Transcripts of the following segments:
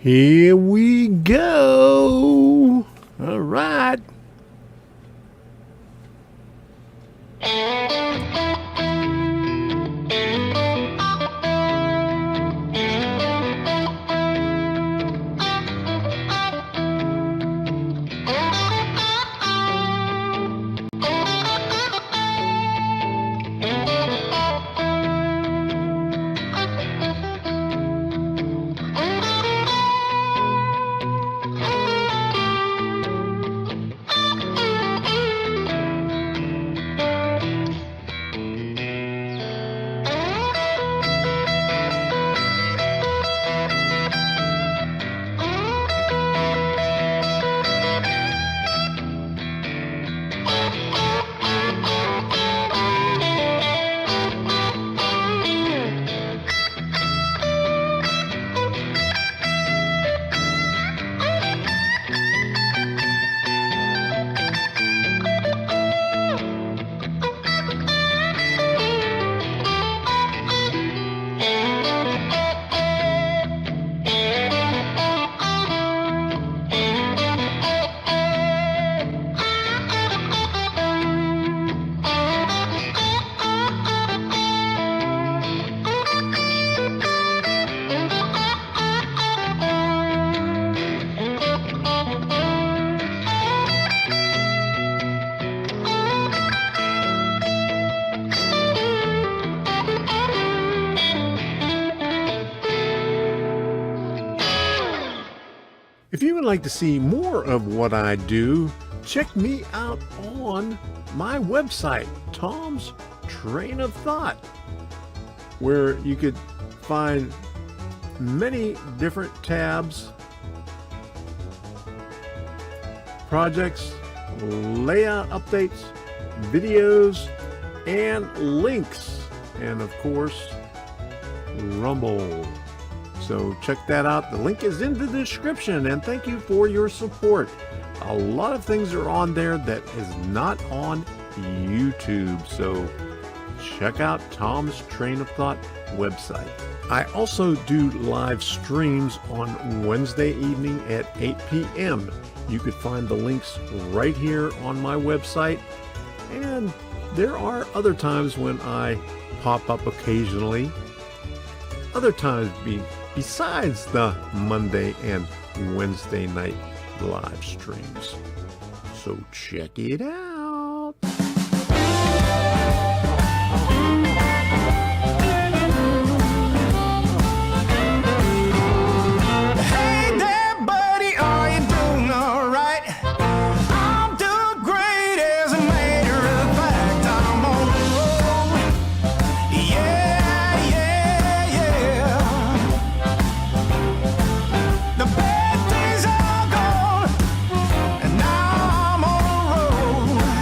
Here we go. All right. If you would like to see more of what I do, check me out on my website, Tom's Train of Thought, where you could find many different tabs, projects, layout updates, videos, and links, and of course, Rumble. So check that out. The link is in the description, and thank you for your support. A lot of things are on there that is not on YouTube, so check out Tom's Train of Thought website. I also do live streams on Wednesday evening at 8 p.m. You could find the links right here on my website, and there are other times when I pop up occasionally. Other times besides the Monday and Wednesday night live streams. So check it out. Hey there, buddy, are you doing all right? I'm doing great, as a matter of fact. I'm on the road. Yeah, yeah, yeah. The bad days are gone, and now I'm on the road.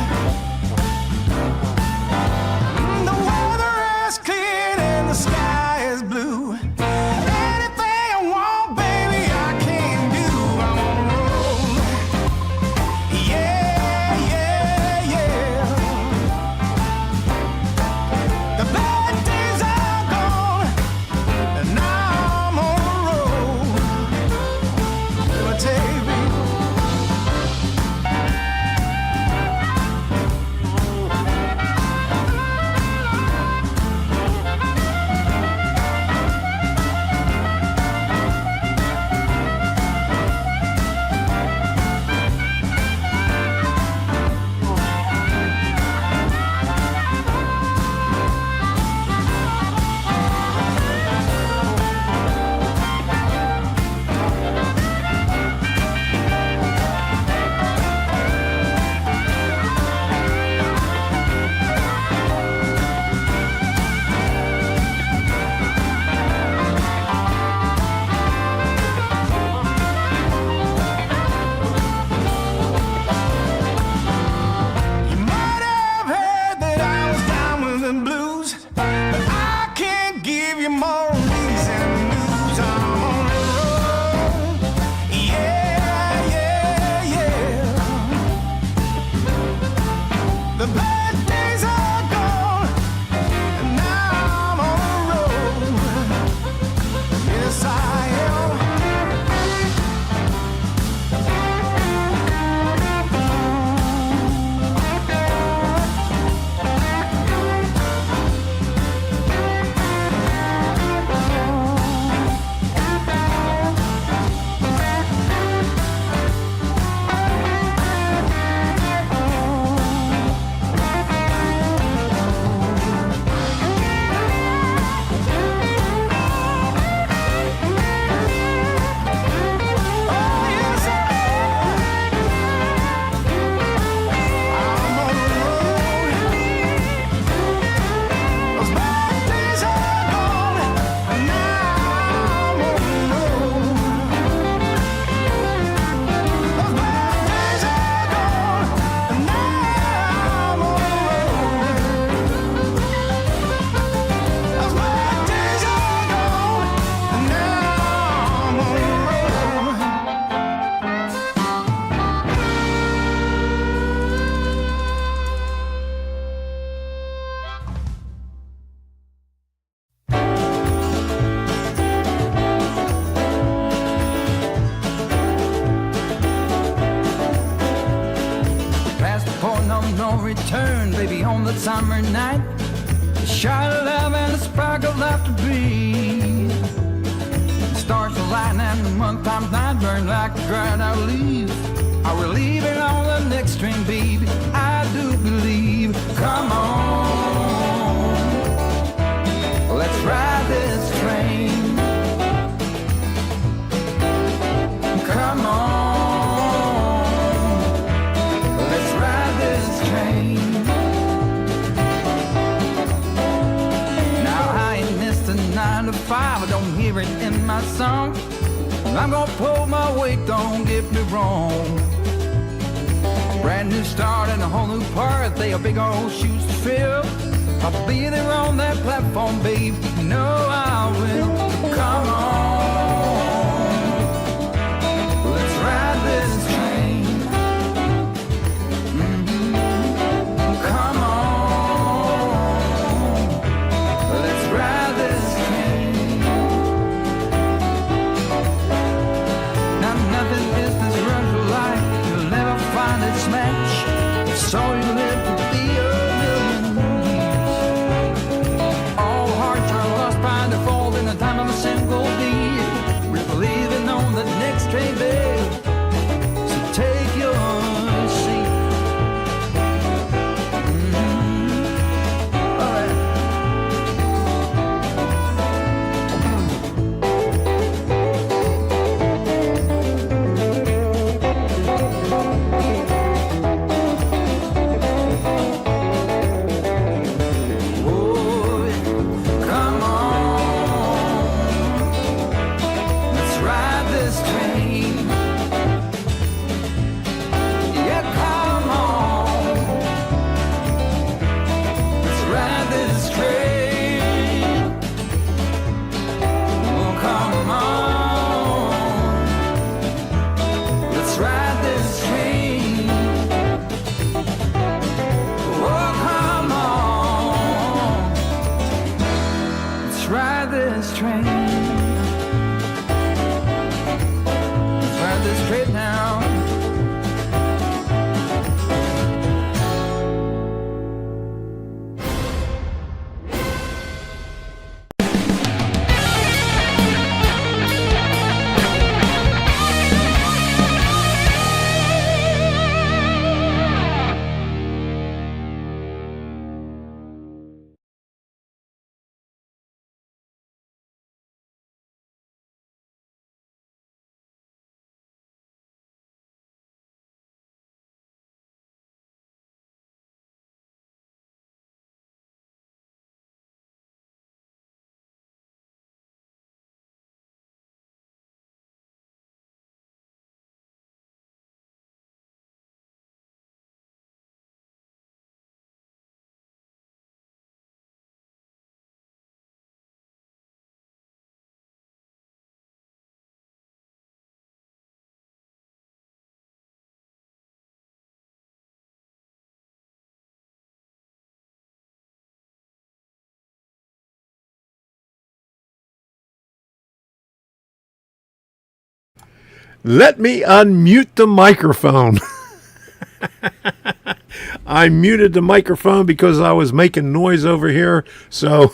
the summer night, a shot of love and a spark of laughter breathe. The stars align and the month times night burn like a dried out leaf. Are we leaving on the next train, baby? I do believe. Come on, let's ride this train. Come on, let's ride this train. Now I ain't missed a 9 to 5, I don't hear it in my song. I'm gonna pull my weight, don't get me wrong. Brand new start and a whole new part, they are big old shoes to fill. I'll be there on that platform, babe, you know I will. Come on, let's ride this train. Come on, let's ride this train. Now nothing is this runs your life, you'll never find its match. So you live to be a million years. All hearts are lost by default in the time of a single beat. We're leaving on the next train, babe, so take your seat. Oh, yeah. Come on, let's ride this train. Yeah, come on, let's ride this train. Oh, come on, let's ride this train. Oh, come on, let's ride this train. Let's ride this train now. Let me unmute the microphone. I muted the microphone because I was making noise over here. So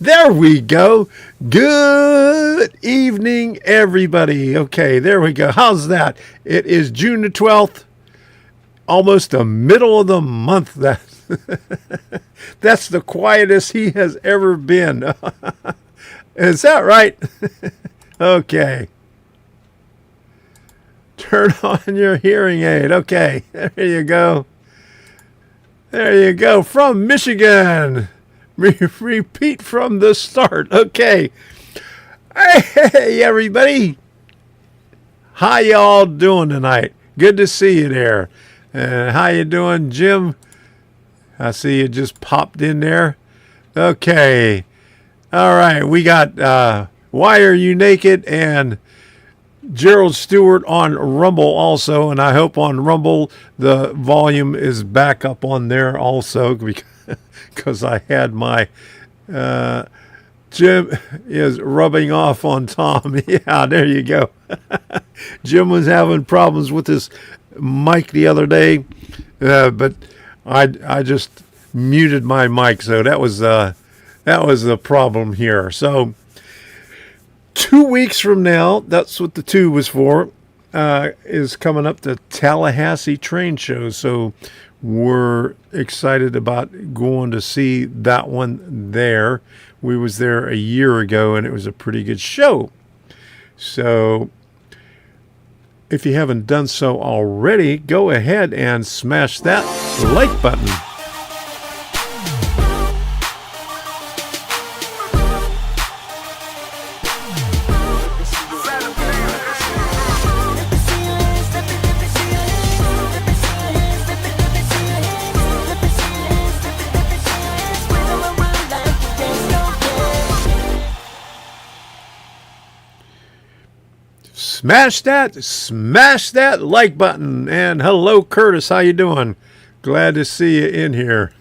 there we go. Good evening, everybody. Okay, there we go. How's that? It is June the 12th, almost the middle of the month. That's the quietest he has ever been. Is that right? Okay. Turn on your hearing aid. Okay, there you go. There you go. From Michigan. Repeat from the start. Okay. Hey, everybody. How y'all doing tonight? Good to see you there. How you doing, Jim? I see you just popped in there. Okay. All right. We got Why Are You Naked and Gerald Stewart on Rumble also, and I hope on Rumble the volume is back up on there also, because I had my Jim is rubbing off on Tom. Yeah, there you go. Jim was having problems with his mic the other day, but I just muted my mic, so that was the problem here. So 2 weeks from now, that's what the 2 was for, is coming up, the Tallahassee train show. So we're excited about going to see that one there. We was there a year ago, and it was a pretty good show. So if you haven't done so already, go ahead and smash that like button. Smash that like button. And hello, Curtis. How you doing? Glad to see you in here.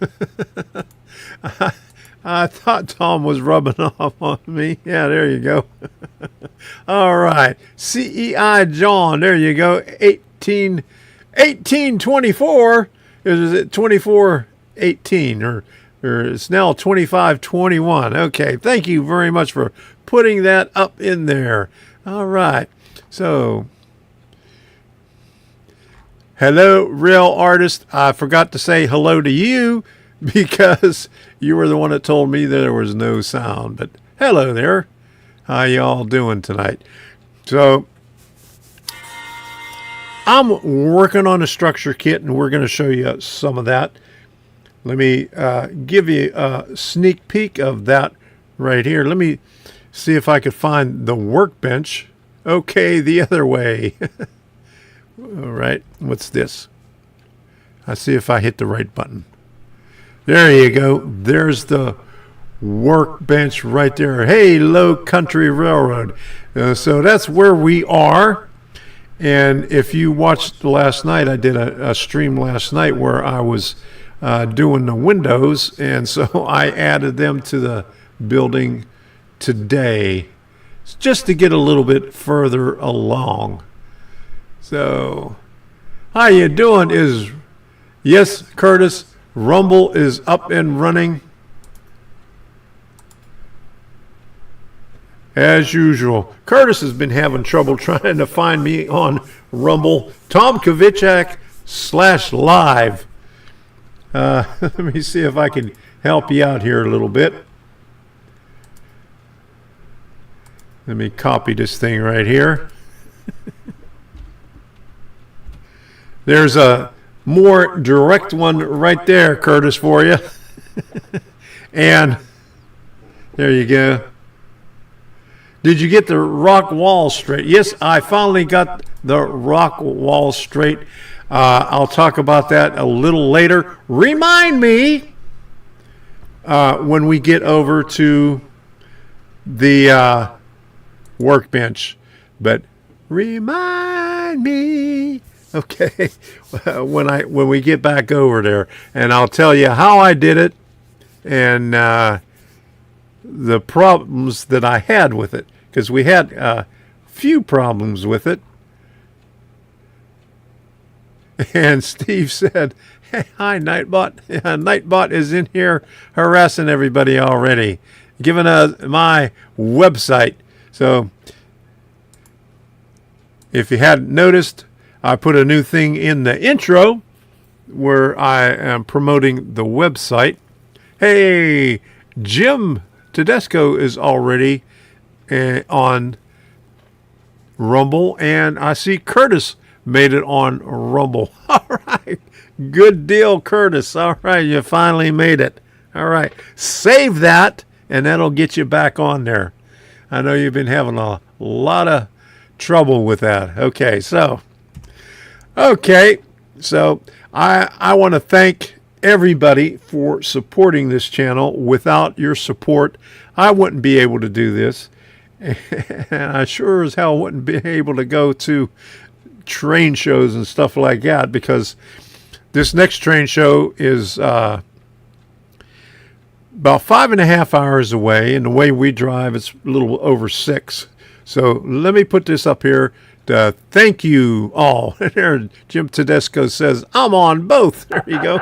I thought Tom was rubbing off on me. Yeah, there you go. All right. CEI John. There you go. 1824. Is it 2418 or it's now 2521. Okay. Thank you very much for putting that up in there. All right. So, hello, real artist. I forgot to say hello to you because you were the one that told me there was no sound. But hello there. How y'all doing tonight? So, I'm working on a structure kit, and we're going to show you some of that. Let me give you a sneak peek of that right here. Let me see if I could find the workbench. Okay, the other way. All right, what's this? I see if I hit the right button. There you go. There's the workbench right there. Hey, Low Country Railroad. So that's where we are. And if you watched last night, I did a stream last night where I was doing the windows. And so I added them to the building today, just to get a little bit further along. So, how you doing? Yes, Curtis, Rumble is up and running as usual. Curtis has been having trouble trying to find me on Rumble. Tom Kovichak /live. Let me see if I can help you out here a little bit. Let me copy this thing right here. There's a more direct one right there, Curtis, for you. And there you go. Did you get the rock wall straight? Yes, I finally got the rock wall straight. I'll talk about that a little later. Remind me when we get over to the workbench, but remind me, okay, when we get back over there, and I'll tell you how I did it and the problems that I had with it, because we had a few problems with it. And Steve said, hey, hi, Nightbot. Nightbot is in here harassing everybody already, giving us my website. So, if you hadn't noticed, I put a new thing in the intro where I am promoting the website. Hey, Jim Tedesco is already on Rumble, and I see Curtis made it on Rumble. All right, good deal, Curtis. All right, you finally made it. All right, save that, and that'll get you back on there. I know you've been having a lot of trouble with that. Okay, so I want to thank everybody for supporting this channel. Without your support, I wouldn't be able to do this. And I sure as hell wouldn't be able to go to train shows and stuff like that, because this next train show is about 5.5 hours away, and the way we drive, it's a little over 6. So let me put this up here to thank you all. There, Jim Tedesco says, I'm on both. There you go.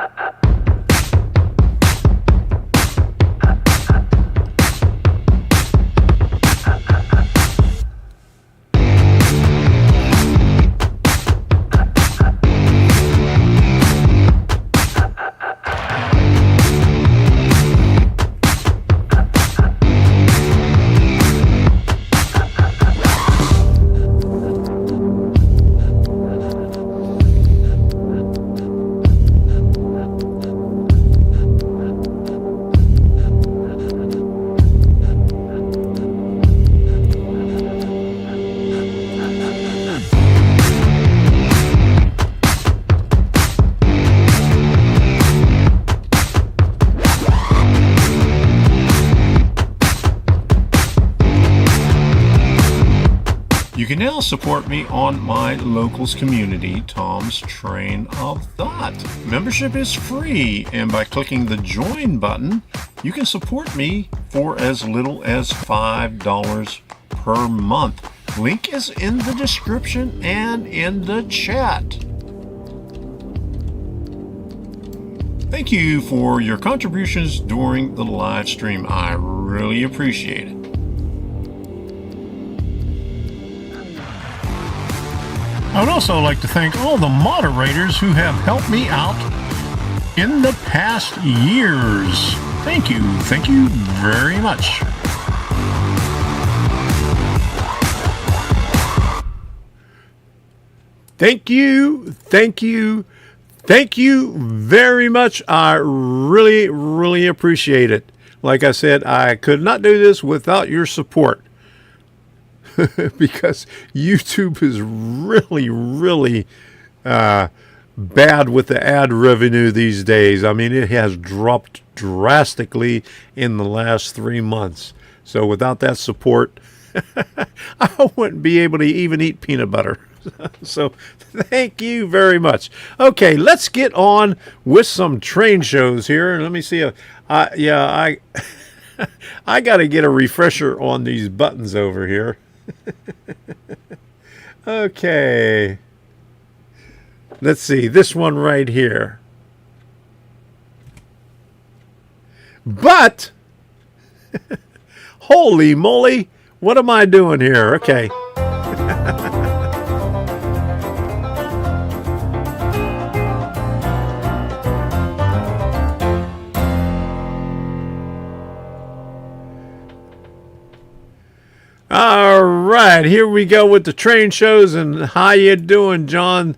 You can now support me on my locals community, Tom's Train of Thought. Membership is free, and by clicking the join button, you can support me for as little as $5 per month. Link is in the description and in the chat. Thank you for your contributions during the live stream. I really appreciate it. I would also like to thank all the moderators who have helped me out in the past years. Thank you very much. Thank you very much. I really appreciate it. Like I said, I could not do this without your support. Because YouTube is really bad with the ad revenue these days. I mean, it has dropped drastically in the last 3 months. So without that support, I wouldn't be able to even eat peanut butter. So thank you very much. Okay, let's get on with some train shows here. Let me see. I got to get a refresher on these buttons over here. Okay, let's see this one right here. But holy moly, what am I doing here? Okay. All right, here we go with the train shows. And how you doing, John?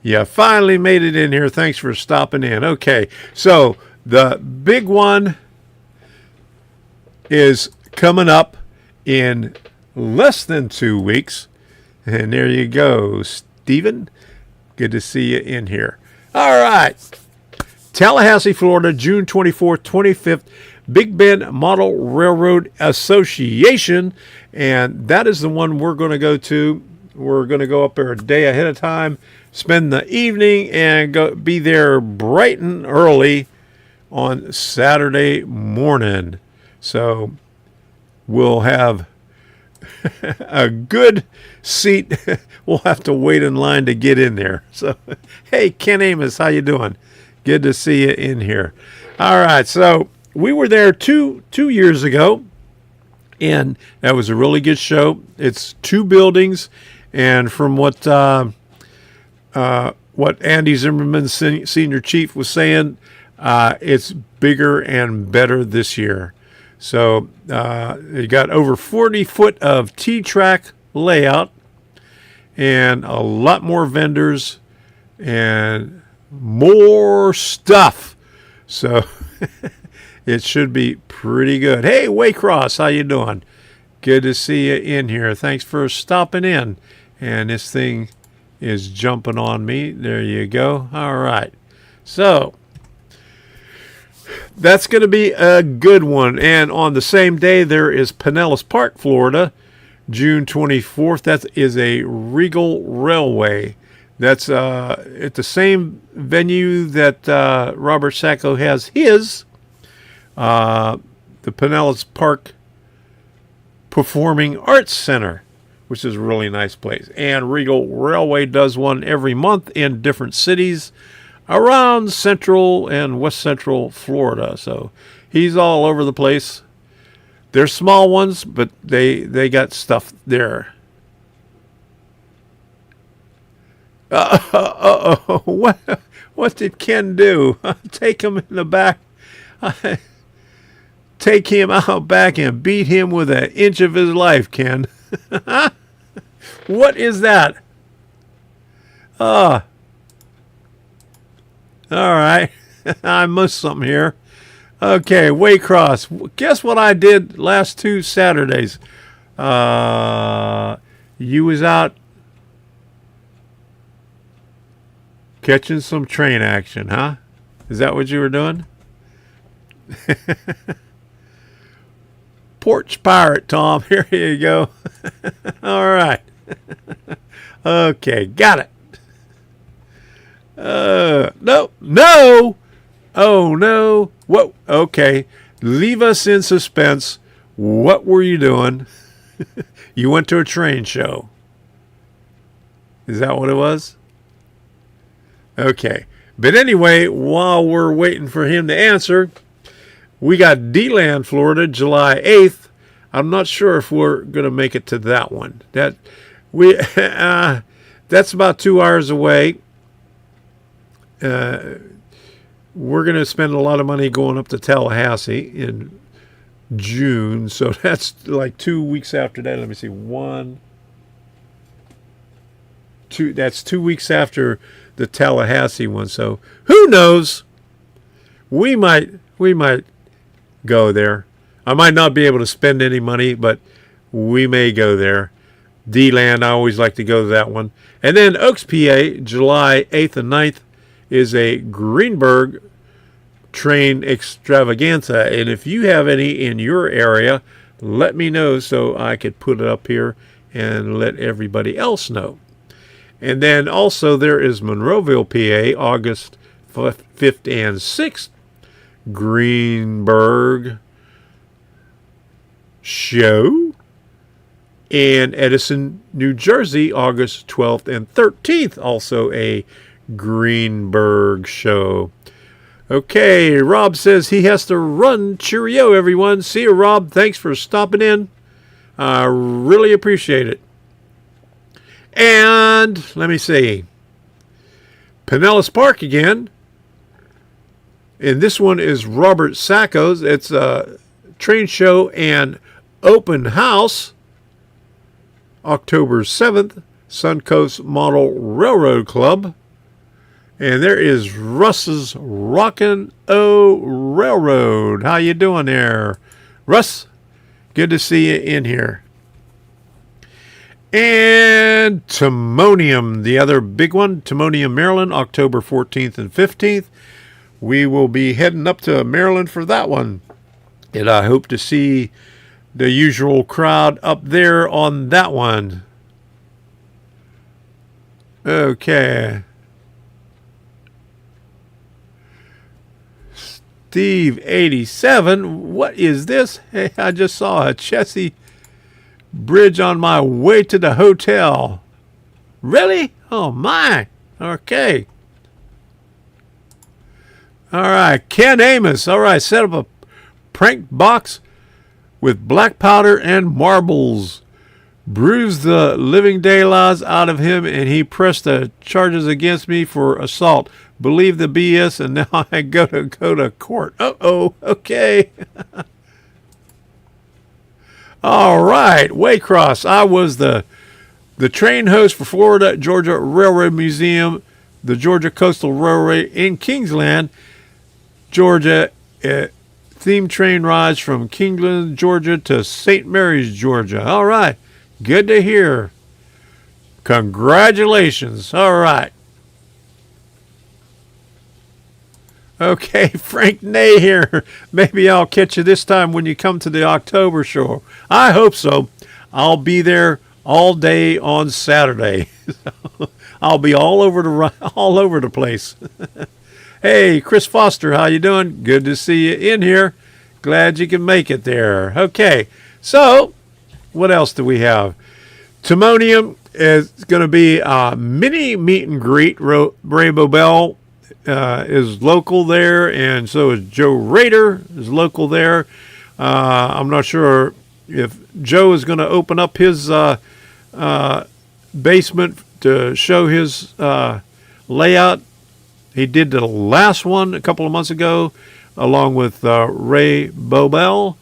You finally made it in here. Thanks for stopping in. Okay, so the big one is coming up in less than 2 weeks. And there you go, Stephen. Good to see you in here. All right, Tallahassee, Florida, June 24th, 25th. Big Bend Model Railroad Association, and that is the one we're going to go to. We're going to go up there a day ahead of time, spend the evening, and be there bright and early on Saturday morning. So we'll have a good seat. We'll have to wait in line to get in there. So, hey, Ken Amos, how you doing? Good to see you in here. All right, so we were there two years ago, and that was a really good show. It's 2 buildings, and from what Andy Zimmerman, Senior Chief, was saying, it's bigger and better this year. So you got over 40 foot of T-track layout, and a lot more vendors, and more stuff. So it should be pretty good. Hey, Waycross, how you doing? Good to see you in here. Thanks for stopping in. And this thing is jumping on me. There you go. All right. So that's going to be a good one. And on the same day, there is Pinellas Park, Florida, June 24th. That is a Regal Railway. That's at the same venue that Robert Sacco has his. The Pinellas Park Performing Arts Center, which is a really nice place. And Regal Railway does one every month in different cities around central and west central Florida. So he's all over the place. They're small ones, but they got stuff there. What did Ken do? Take him in the back. Take him out back and beat him with an inch of his life, Ken. What is that? All right. I missed something here. Okay, Waycross. Guess what I did last 2 Saturdays? You was out catching some train action, huh? Is that what you were doing? Porch pirate, Tom. Here you go. All right. Okay, got it. No. Oh, no. What? Okay. Leave us in suspense. What were you doing? You went to a train show. Is that what it was? Okay. But anyway, while we're waiting for him to answer, we got D-Land, Florida, July 8th. I'm not sure if we're going to make it to that one. That's about 2 hours away. We're going to spend a lot of money going up to Tallahassee in June. So that's like 2 weeks after that. Let me see. 1, 2. That's 2 weeks after the Tallahassee one. So who knows? We might go there. I might not be able to spend any money, but we may go there. D-Land, I always like to go to that one. And then Oaks, PA, July 8th and 9th is a Greenberg train extravaganza. And if you have any in your area, let me know so I could put it up here and let everybody else know. And then also there is Monroeville, PA, August 5th and 6th. Greenberg show. And Edison, New Jersey, August 12th and 13th, also a Greenberg show. Okay, Rob says he has to run. Cheerio, everyone. See you, Rob. Thanks for stopping in. I really appreciate it. And let me see. Pinellas Park again. And this one is Robert Sacco's. It's a train show and open house. October 7th, Suncoast Model Railroad Club. And there is Russ's Rockin' O Railroad. How you doing there, Russ? Good to see you in here. And Timonium, the other big one, Timonium, Maryland, October 14th and 15th. We will be heading up to Maryland for that one. And I hope to see the usual crowd up there on that one. Okay. Steve 87, what is this? Hey, I just saw a Chessie Bridge on my way to the hotel. Really? Oh my. Okay. All right, Ken Amos. All right, set up a prank box with black powder and marbles. Bruised the living daylights out of him, and he pressed the charges against me for assault. Believe the BS, and now I go to court. Uh-oh, okay. All right, Waycross. I was the train host for Florida Georgia Railroad Museum, the Georgia Coastal Railway in Kingsland, Georgia. Theme train rides from Kingsland, Georgia to St. Mary's, Georgia. All right. Good to hear. Congratulations. All right. Okay, Frank Nay here. Maybe I'll catch you this time when you come to the October show. I hope so. I'll be there all day on Saturday. I'll be all over the place. Hey, Chris Foster, how you doing? Good to see you in here. Glad you can make it there. Okay, so what else do we have? Timonium is going to be a mini meet and greet. Ray Bobel is local there, and so is Joe Rader is local there. I'm not sure if Joe is going to open up his basement to show his layout. He did the last one a couple of months ago along with Ray Bobel.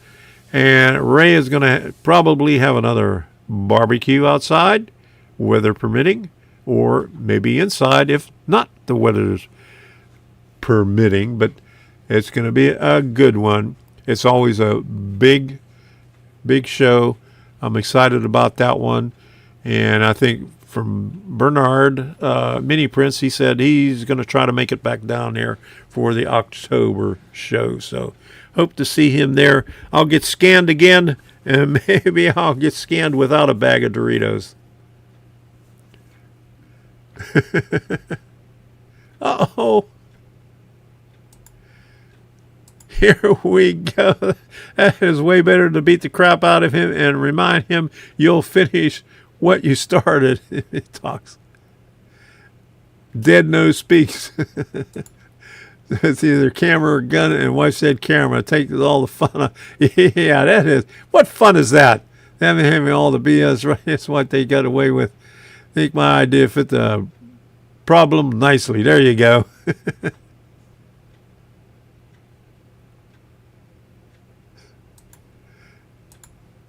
And Ray is going to probably have another barbecue outside, weather permitting, or maybe inside if not the weather's permitting. But it's going to be a good one. It's always a big show. I'm excited about that one. And I think from Bernard Mini Prince, he said he's going to try to make it back down there for the October show. So hope to see him there. I'll get scanned again, and maybe I'll get scanned without a bag of Doritos. Uh-oh. Here we go. That is way better to beat the crap out of him and remind him you'll finish what you started. It talks. Dead nose speaks. It's either camera or gun, and wife said camera. Take all the fun out. Yeah, that is. What fun is that? Having all the BS, right? That's what they got away with. I think my idea fit the problem nicely. There you go.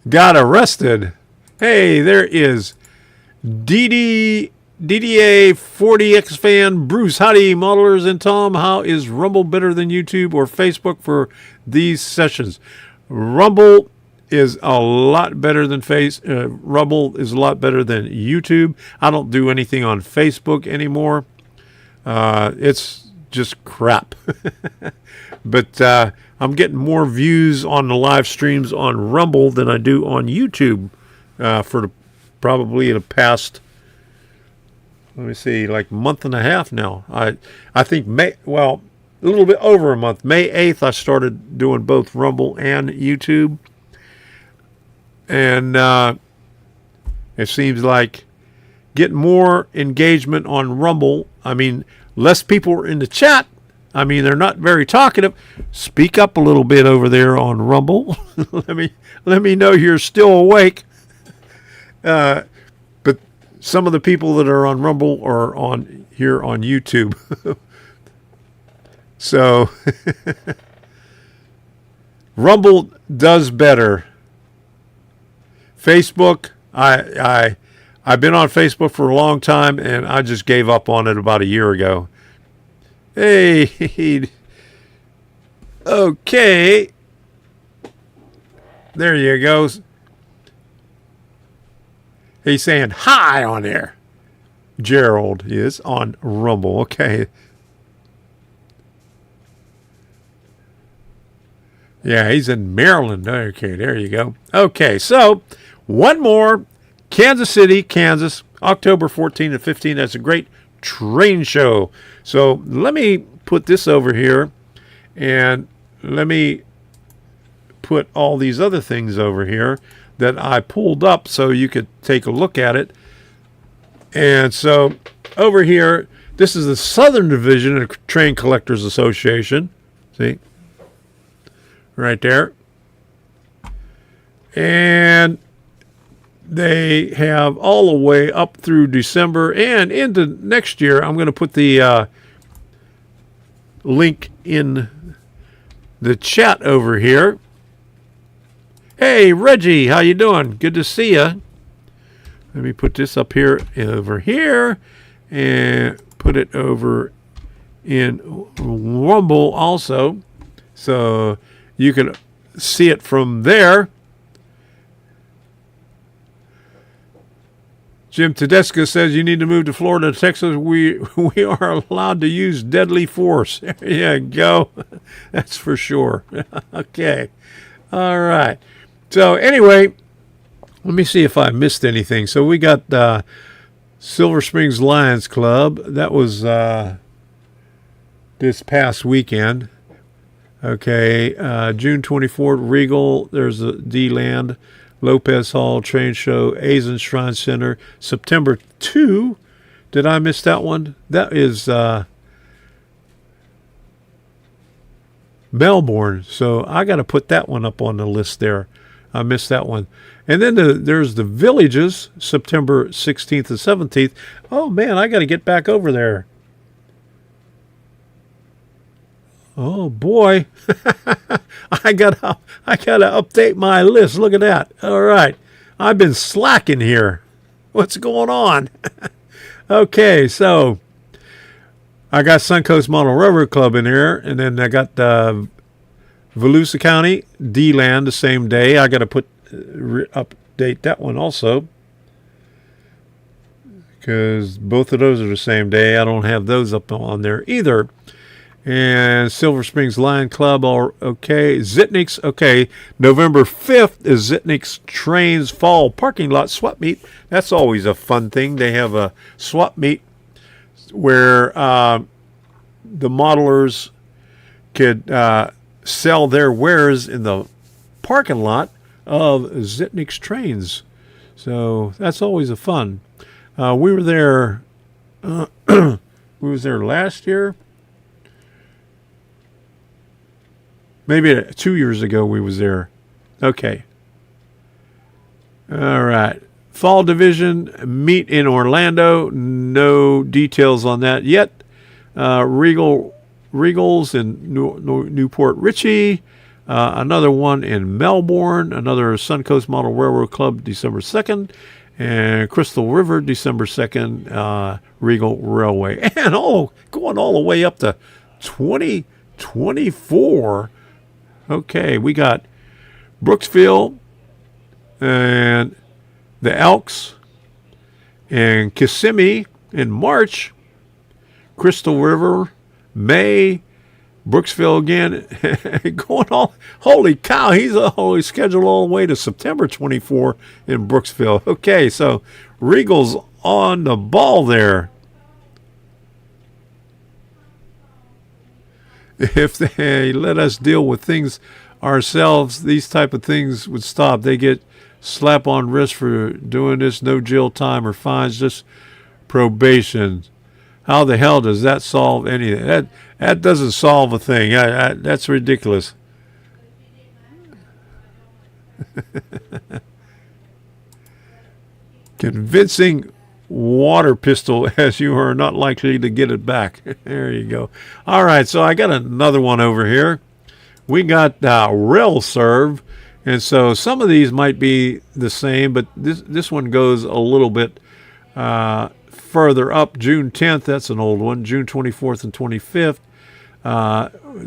Got arrested. Hey, there is DDA 40X fan Bruce. Howdy, modelers and Tom. How is Rumble better than YouTube or Facebook for these sessions? Rumble is a lot better than Rumble is a lot better than YouTube. I don't do anything on Facebook anymore. It's just crap. But I'm getting more views on the live streams on Rumble than I do on YouTube for probably the past, let me see, like month and a half now. I think a little bit over a month. May 8th, I started doing both Rumble and YouTube. And it seems like getting more engagement on Rumble. I mean, less people are in the chat. I mean, they're not very talkative. Speak up a little bit over there on Rumble. let me know you're still awake. But some of the people that are on Rumble are on here on YouTube. So Rumble does better. Facebook, I've been on Facebook for a long time, and I just gave up on it about a year ago. Hey, okay. There you go. He's saying hi on there. Gerald is on Rumble. Okay. Yeah, he's in Maryland. Okay, there you go. Okay, so one more. Kansas City, Kansas, October 14 and 15. That's a great train show. So let me put this over here, and let me put all these other things over here that I pulled up so you could take a look at it. And so over here, this is the Southern Division of Train Collectors Association. See? Right there. And they have all the way up through December and into next year. I'm going to put the link in the chat over here. Hey, Reggie, how you doing? Good to see you. Let me put this up here over here and put it over in Rumble also, so you can see it from there. Jim Tedesco says you need to move to Florida, Texas. We are allowed to use deadly force. There you go. That's for sure. Okay. All right. So anyway, let me see if I missed anything. So we got Silver Springs Lions Club. That was this past weekend. Okay. June 24th, Regal. There's a D-Land. Lopez Hall, Train Show, Azen Shrine Center, September 2. Did I miss that one? That is Melbourne. So I got to put that one up on the list there. I missed that one. And then there's the Villages, September 16th and 17th. Oh, man, I got to get back over there. Oh boy, I gotta update my list. Look at that. All right, I've been slacking here. What's going on? Okay, so I got Suncoast Model Railroad Club in here, and then I got Volusia County D-Land the same day. I got to update that one also, because both of those are the same day. I don't have those up on there either. And Silver Springs Lion Club, okay. Zitnik's, okay. November 5th is Zitnik's Trains Fall Parking Lot Swap Meet. That's always a fun thing. They have a swap meet where the modelers could sell their wares in the parking lot of Zitnik's trains. So that's always a fun. We were there. We was there last year. Maybe 2 years ago we was there. Okay. All right. Fall Division meet in Orlando. No details on that yet. Regals in Newport Richie. Another one in Melbourne. Another Suncoast Model Railroad Club December 2nd. And Crystal River December 2nd. Regal Railway. And going all the way up to 2024. Okay, we got Brooksville and the Elks and Kissimmee in March, Crystal River, May, Brooksville again, going all, holy cow, he's always scheduled all the way to September 24 in Brooksville. Okay, so Regal's on the ball there. If they let us deal with things ourselves, these type of things would stop. They get slap on wrist for doing this, no jail time or fines, just probation. How the hell does that solve anything? That doesn't solve a thing. That's ridiculous. Convincing water pistol, as you are not likely to get it back. There you go. All right, so I got another one over here. We got rail serve, and so some of these might be the same, but this one goes a little bit further up. June 10th, that's an old one. June 24th and 25th,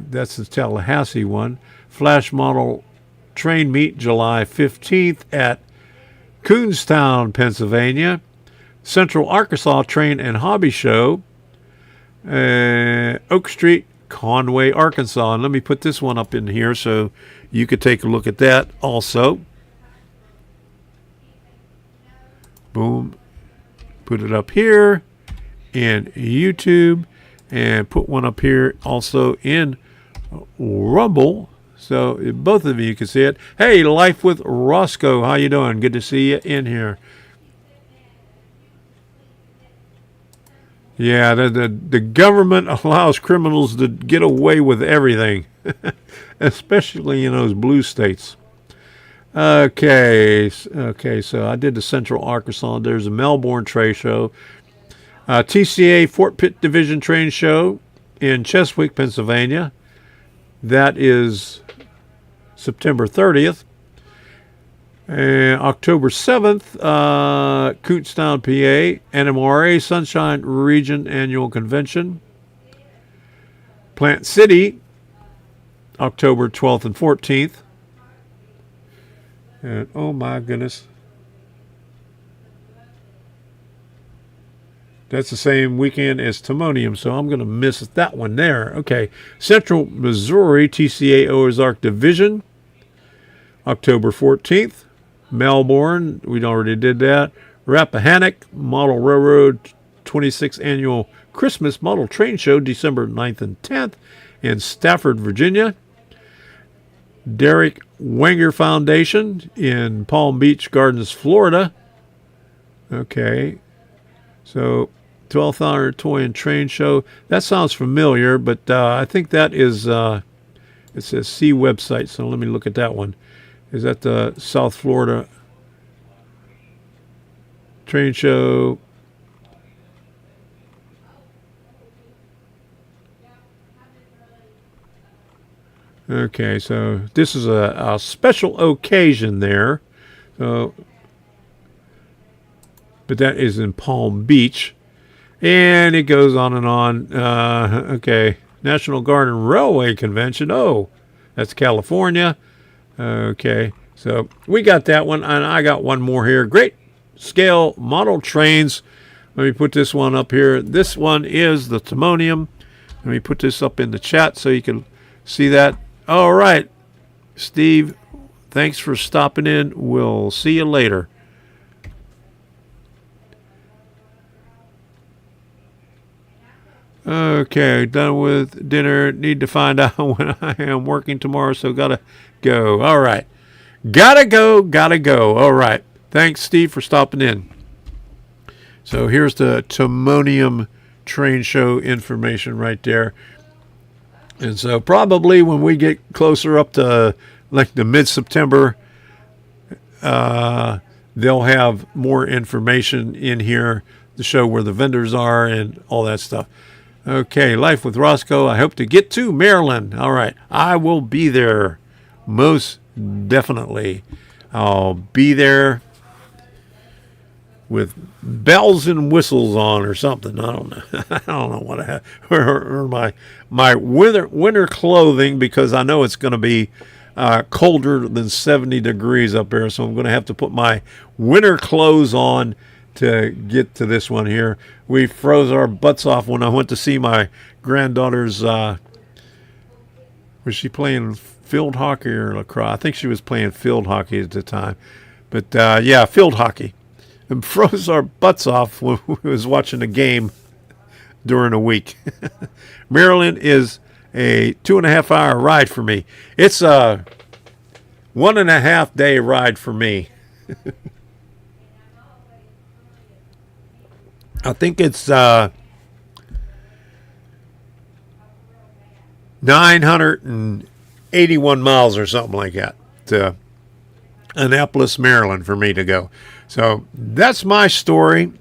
that's the Tallahassee one. Flash model train meet July 15th at Coonstown, Pennsylvania. Central Arkansas Train and Hobby Show, Oak Street, Conway, Arkansas. And let me put this one up in here so you could take a look at that also. Boom. Put it up here in YouTube and put one up here also in Rumble. So both of you can see it. Hey, Life with Roscoe. How you doing? Good to see you in here. Yeah, the government allows criminals to get away with everything, especially in those blue states. Okay, so I did the Central Arkansas. There's a Melbourne Trade Show. TCA Fort Pitt Division Train Show in Cheswick, Pennsylvania. That is September 30th. October 7th, Kutztown, PA, NMRA Sunshine Region Annual Convention. Plant City, October 12th and 14th. And oh my goodness. That's the same weekend as Timonium, so I'm going to miss that one there. Okay. Central Missouri TCA Ozark Division, October 14th. Melbourne, we already did that. Rappahannock Model Railroad 26th Annual Christmas Model Train Show, December 9th and 10th in Stafford, Virginia. Derek Wenger Foundation in Palm Beach Gardens, Florida. Okay. So 12th Hour Toy and Train Show. That sounds familiar, but I think that is, it says C website, so let me look at that one. Is that the South Florida Train Show? Okay, so this is a special occasion there. So, but that is in Palm Beach. And it goes on and on. Okay, National Guard and Railway Convention. Oh, that's California. Okay, so we got that one, and I got one more here. Great scale model trains. Let me put this one up here. This one is the Timonium. Let me put this up in the chat so you can see that. All right, Steve, thanks for stopping in. We'll see you later. Okay, done with dinner. Need to find out when I am working tomorrow, so gotta go. All right. Gotta go. All right. Thanks, Steve, for stopping in. So here's the Timonium train show information right there. And so probably when we get closer up to like the mid-September, they'll have more information in here to show where the vendors are and all that stuff. Okay, Life with Roscoe. I hope to get to Maryland. All right, I will be there, most definitely. I'll be there with bells and whistles on or something. I don't know. I don't know what I have. Or my winter clothing, because I know it's going to be colder than 70 degrees up there. So I'm going to have to put my winter clothes on to get to this one here. We froze our butts off when I went to see my granddaughter's, was she playing field hockey or lacrosse? I think she was playing field hockey at the time. But yeah, field hockey. And froze our butts off when we was watching a game during a week. Maryland is a 2.5 hour ride for me. It's a 1.5 day ride for me. I think it's 981 miles or something like that to Annapolis, Maryland for me to go. So that's my story.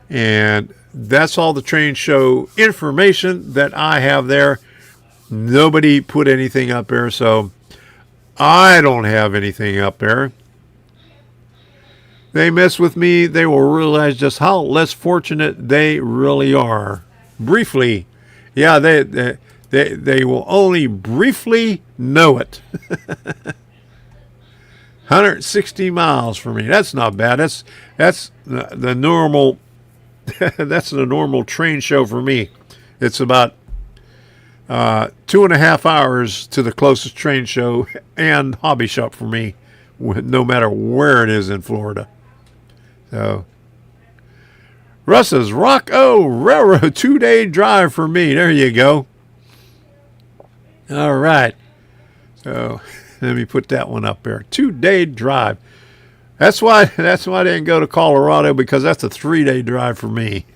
And that's all the train show information that I have there. Nobody put anything up there, so I don't have anything up there. They mess with me, they will realize just how less fortunate they really are. Briefly, yeah, they will only briefly know it. 160 miles for me. That's not bad. That's the normal. That's the normal train show for me. It's about 2.5 hours to the closest train show and hobby shop for me, no matter where it is in Florida. So, Russ's Rock O Railroad 2-day drive for me. There you go. All right. So let me put that one up there. 2-day drive. That's why I didn't go to Colorado, because that's a 3-day drive for me.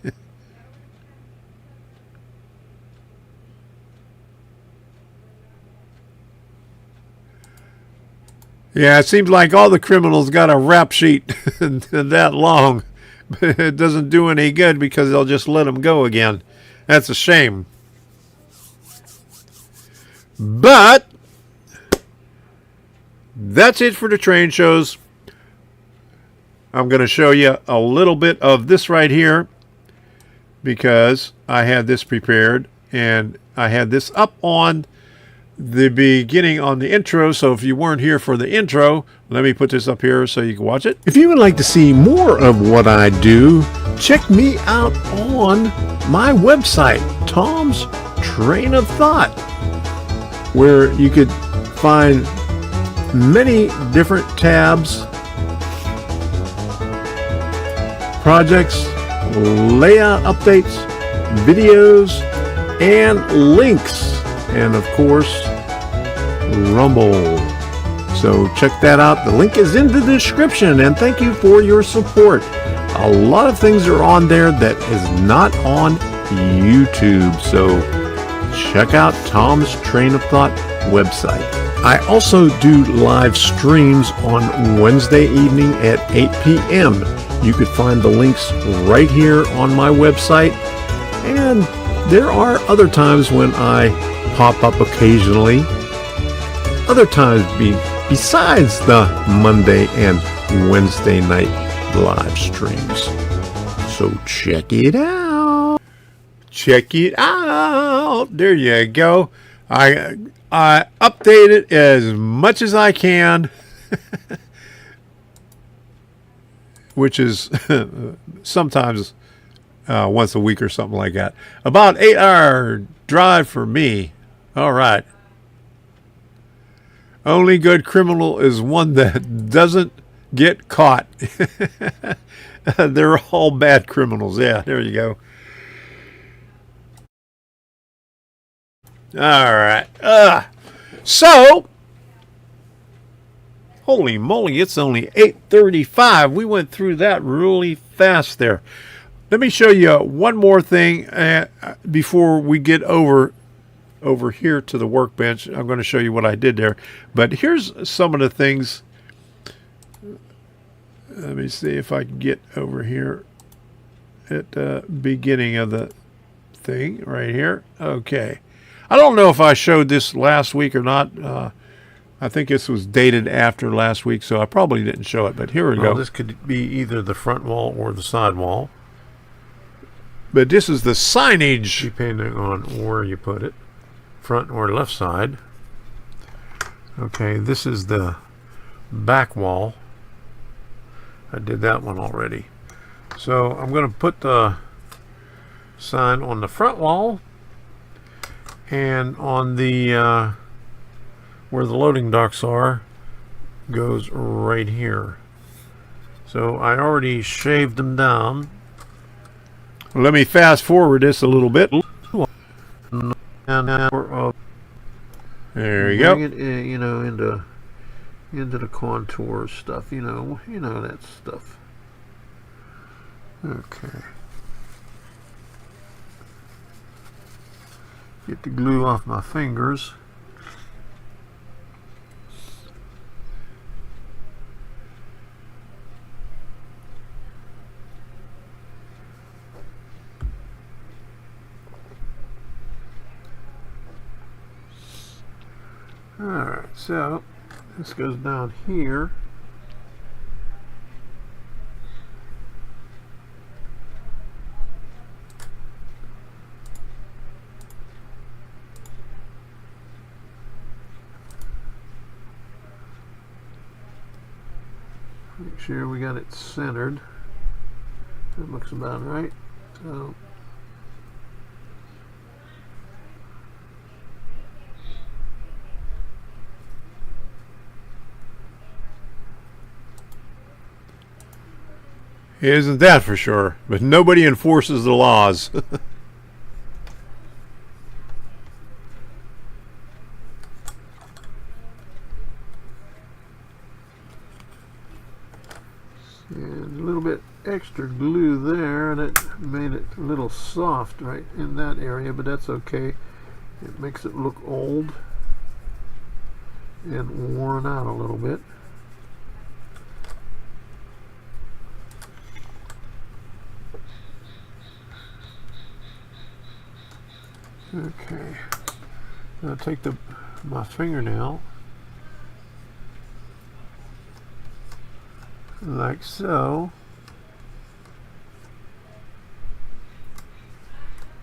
Yeah, it seems like all the criminals got a rap sheet that long. But it doesn't do any good because they'll just let them go again. That's a shame. But that's it for the train shows. I'm going to show you a little bit of this right here, because I had this prepared and I had this up on the beginning on the intro. So if you weren't here for the intro, let me put this up here so you can watch it. If you would like to see more of what I do, check me out on my website, Tom's Train of Thought, where you could find many different tabs, projects, layout updates, videos, and links, and of course, Rumble. So check that out. The link is in the description, and thank you for your support. A lot of things are on there that is not on YouTube, so check out Tom's Train of Thought website. I also do live streams on Wednesday evening at 8 p.m. You could find the links right here on my website. And there are other times when I pop up occasionally. Other times besides the Monday and Wednesday night live streams. So check it out. Check it out. There you go. I update it as much as I can, which is sometimes once a week or something like that. About 8-hour drive for me. All right. Only good criminal is one that doesn't get caught. They're all bad criminals. Yeah, there you go. All right. So, holy moly, it's only 8:35. We went through that really fast there. Let me show you one more thing before we get over here to the workbench. I'm going to show you what I did there. But here's some of the things. Let me see if I can get over here at the beginning of the thing right here. Okay. I don't know if I showed this last week or not. I think this was dated after last week, so I probably didn't show it. But here we go. This could be either the front wall or the side wall. But this is the signage, depending on where you put it, front or left side. Okay, this is the back wall. I did that one already. So I'm going to put the sign on the front wall, and on the where the loading docks are goes right here. So I already shaved them down. Let me fast forward this a little bit. There you go. Bring it, you know, into the contour stuff. You know that stuff. Okay. Get the glue off my fingers. Alright, so this goes down here. Make sure we got it centered. That looks about right. So isn't that for sure? But nobody enforces the laws. And a little bit extra glue there, and it made it a little soft right in that area, but that's okay. It makes it look old and worn out a little bit. Okay, now take my fingernail, like so.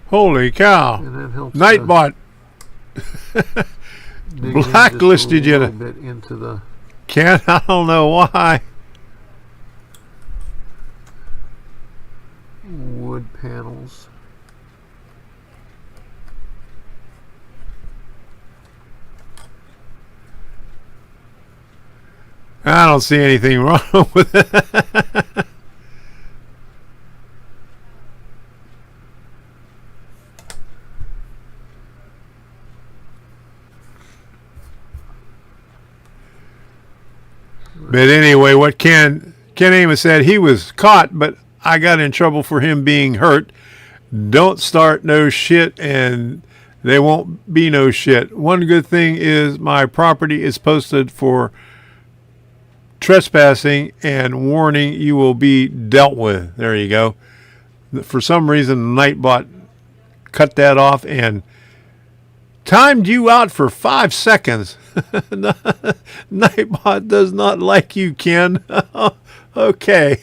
Holy cow! And that helps. Nightbot blacklisted you. A bit into the. Can't. I don't know why. Wood panels. I don't see anything wrong with it. But anyway, what Ken Amos said, he was caught, but I got in trouble for him being hurt. Don't start no shit, and there won't be no shit. One good thing is my property is posted for trespassing, and warning, you will be dealt with. There you go. For some reason, Nightbot cut that off and timed you out for 5 seconds. Nightbot does not like you, Ken. Okay.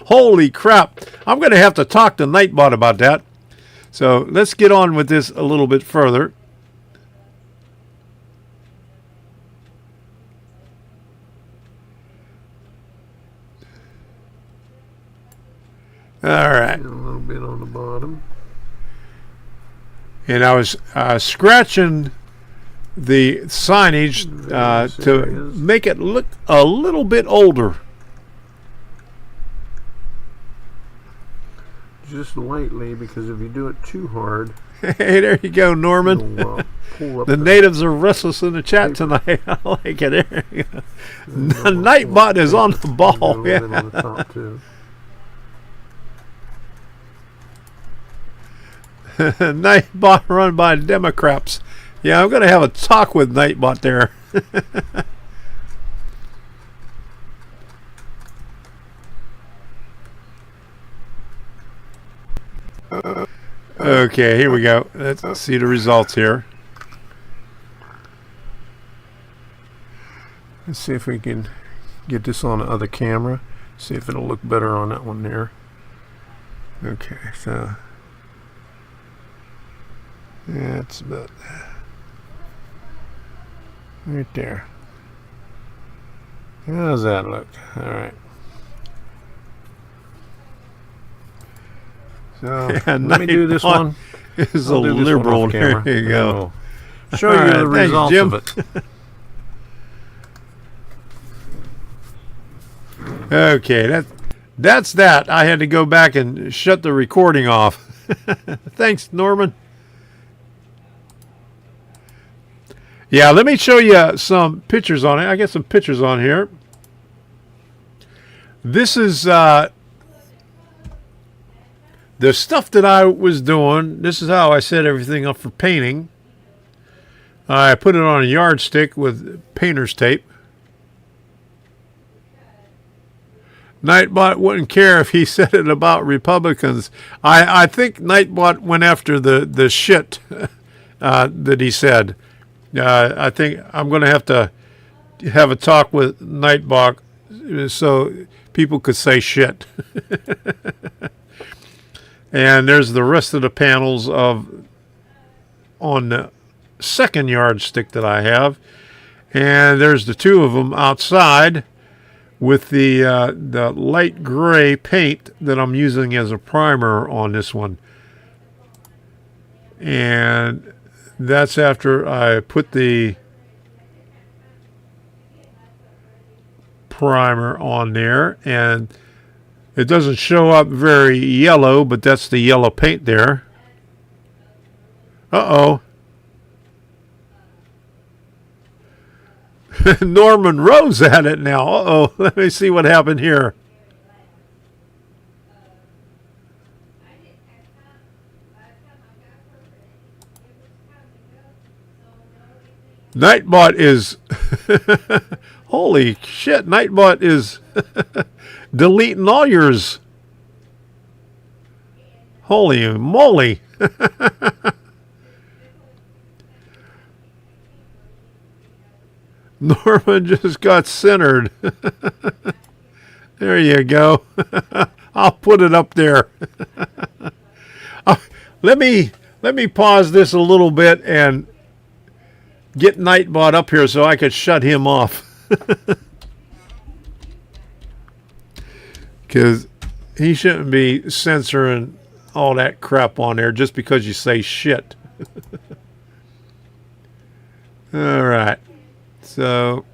Holy crap. I'm going to have to talk to Nightbot about that. So let's get on with this a little bit further. All right. A little bit on the bottom. And I was scratching the signage to make it look a little bit older. just lightly, because if you do it too hard, hey, there you go, Norman. it'll, pull up The natives are restless in the chat tonight. I like it. There you go. Nightbot is on the ball. Yeah. Yeah. On the top too. Nightbot run by Democrats. Yeah, I'm going to have a talk with Nightbot there. Okay, here we go. Let's see the results here. Let's see if we can get this on the other camera. See if it'll look better on that one there. Okay, so that's about right there. How does that look? All right. So Yeah, let me do this one. Is a I'll do this one liberal. off camera, There you and go. then we'll show you All right, the thanks, results Jim. of it. Okay, that's that. I had to go back and shut the recording off. Thanks, Norman. Yeah, let me show you some pictures on it. I got some pictures on here. This is the stuff that I was doing. This is how I set everything up for painting. I put it on a yardstick with painter's tape. Nightbot wouldn't care if he said it about Republicans. I think Nightbot went after the shit that he said. I think I'm going to have a talk with Nightbot so people could say shit. And there's the rest of the panels on the second yardstick that I have. And there's the two of them outside with the light gray paint that I'm using as a primer on this one. And that's after I put the primer on there, and it doesn't show up very yellow, but that's the yellow paint there. Uh-oh. Norman Rose at it now. Uh-oh. Let me see what happened here. Nightbot is... Holy shit. Nightbot is deleting all yours. Holy moly. Norman just got centered. There you go. I'll put it up there. Let me pause this a little bit and get Nightbot up here so I could shut him off. Because he shouldn't be censoring all that crap on there just because you say shit. All right. So,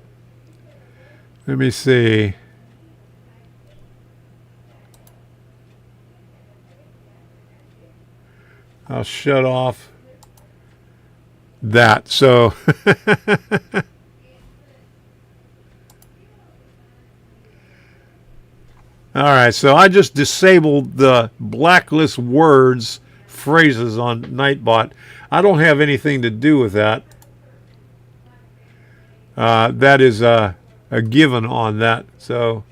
let me see. I'll shut off that. So, all right. So I just disabled the blacklist words, phrases on Nightbot. I don't have anything to do with that. That is a given on that. So,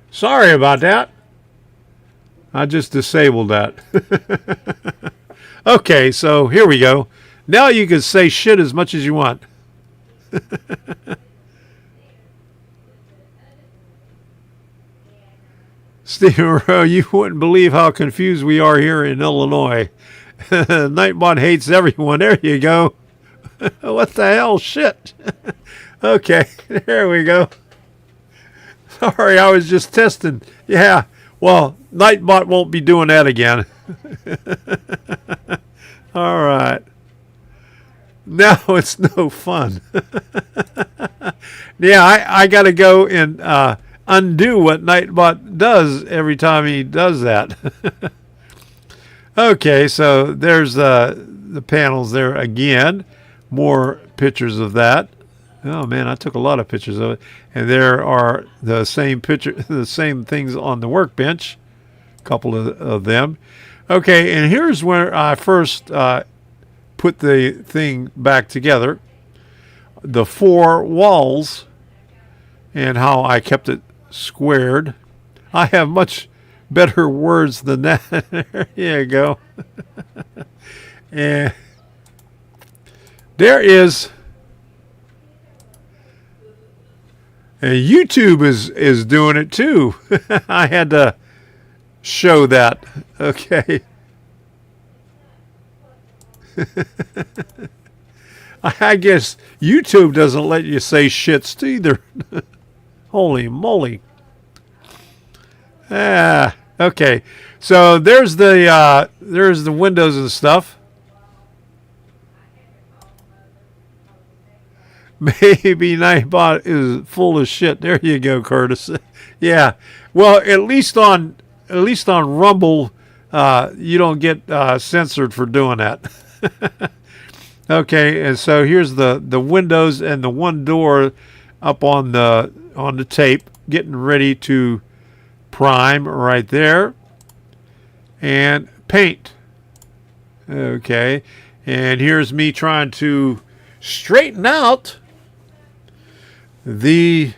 sorry about that. I just disabled that. Okay, so here we go. Now you can say shit as much as you want. Stephen Rowe, you wouldn't believe how confused we are here in Illinois. Nightbot hates everyone. There you go. What the hell? Shit. Okay, there we go. Sorry, I was just testing. Yeah, well, Nightbot won't be doing that again. All right. Now it's no fun. Yeah, I got to go and undo what Nightbot does every time he does that. Okay, so there's the panels there again. More pictures of that. Oh man, I took a lot of pictures of it. And there are the same the same things on the workbench. A couple of them. Okay, and here's where I first put the thing back together. The 4 walls and how I kept it squared. I have much better words than that. There you go. And there is, and YouTube is doing it too. I had to show that. Okay. I guess YouTube doesn't let you say shits either. Holy moly. Okay. So there's the windows and stuff. Maybe Nightbot is full of shit. There you go, Curtis. Yeah. Well, at least on Rumble, you don't get censored for doing that. Okay, and so here's the windows and the one door up on the tape, getting ready to prime right there, and paint. Okay, and here's me trying to straighten out the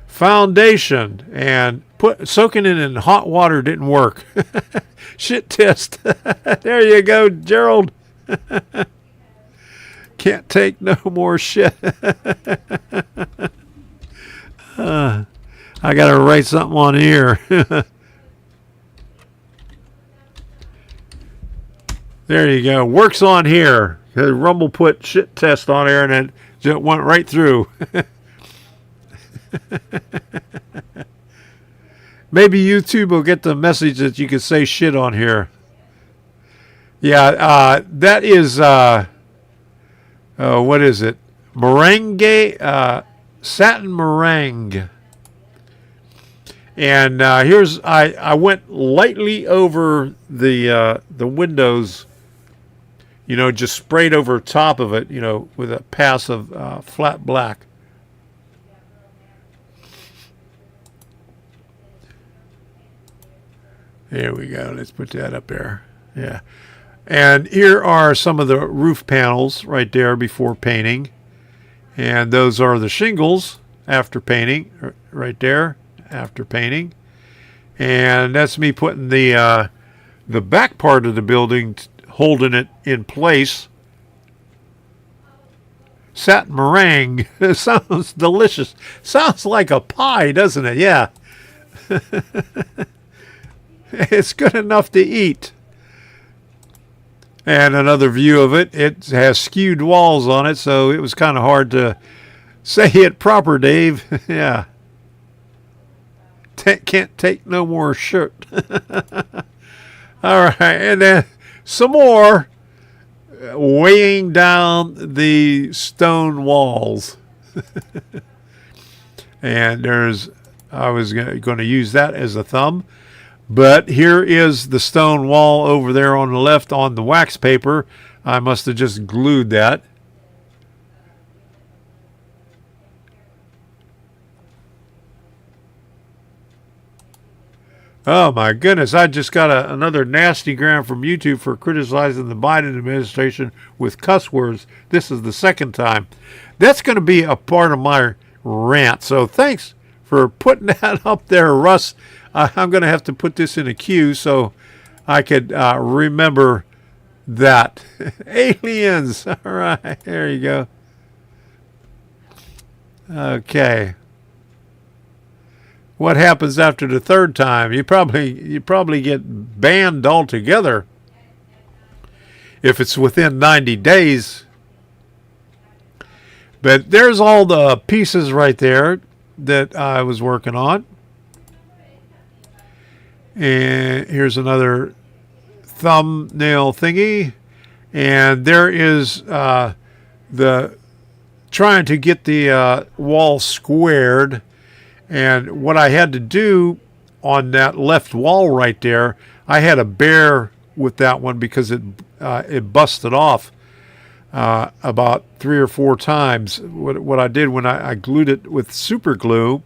foundation, and soaking it in hot water didn't work. Shit test. There you go, Gerald. Can't take no more shit. I gotta write something on here. There you go. Works on here. Rumble put shit test on there and it just went right through. Maybe YouTube will get the message that you can say shit on here. Yeah, that is, what is it? Meringue, satin meringue. And here's, I went lightly over the windows, just sprayed over top of it, with a pass of flat black. There we go. Let's put that up there. Yeah. And here are some of the roof panels right there before painting. And those are the shingles after painting, right there, after painting. And that's me putting the back part of the building, holding it in place. Satin meringue. It sounds delicious. Sounds like a pie, doesn't it? Yeah. It's good enough to eat. And another view of it. It has skewed walls on it, so it was kind of hard to say it proper, Dave. Yeah. Can't take no more shirt. All right, and then some more weighing down the stone walls. And I was going to use that as a thumb. But here is the stone wall over there on the left on the wax paper. I must have just glued that. Oh my goodness, I just got another nasty gram from YouTube for criticizing the Biden administration with cuss words. This is the second time. That's going to be a part of my rant. So thanks for putting that up there, Russ. I'm going to have to put this in a queue so I could remember that. Aliens. All right. There you go. Okay. What happens after the third time? You probably get banned altogether if it's within 90 days. But there's all the pieces right there that I was working on. And here's another thumbnail thingy. And there is the trying to get the wall squared. And what I had to do on that left wall right there, I had a bare with that one because it busted off about 3 or 4 times. What I did when I glued it with super glue,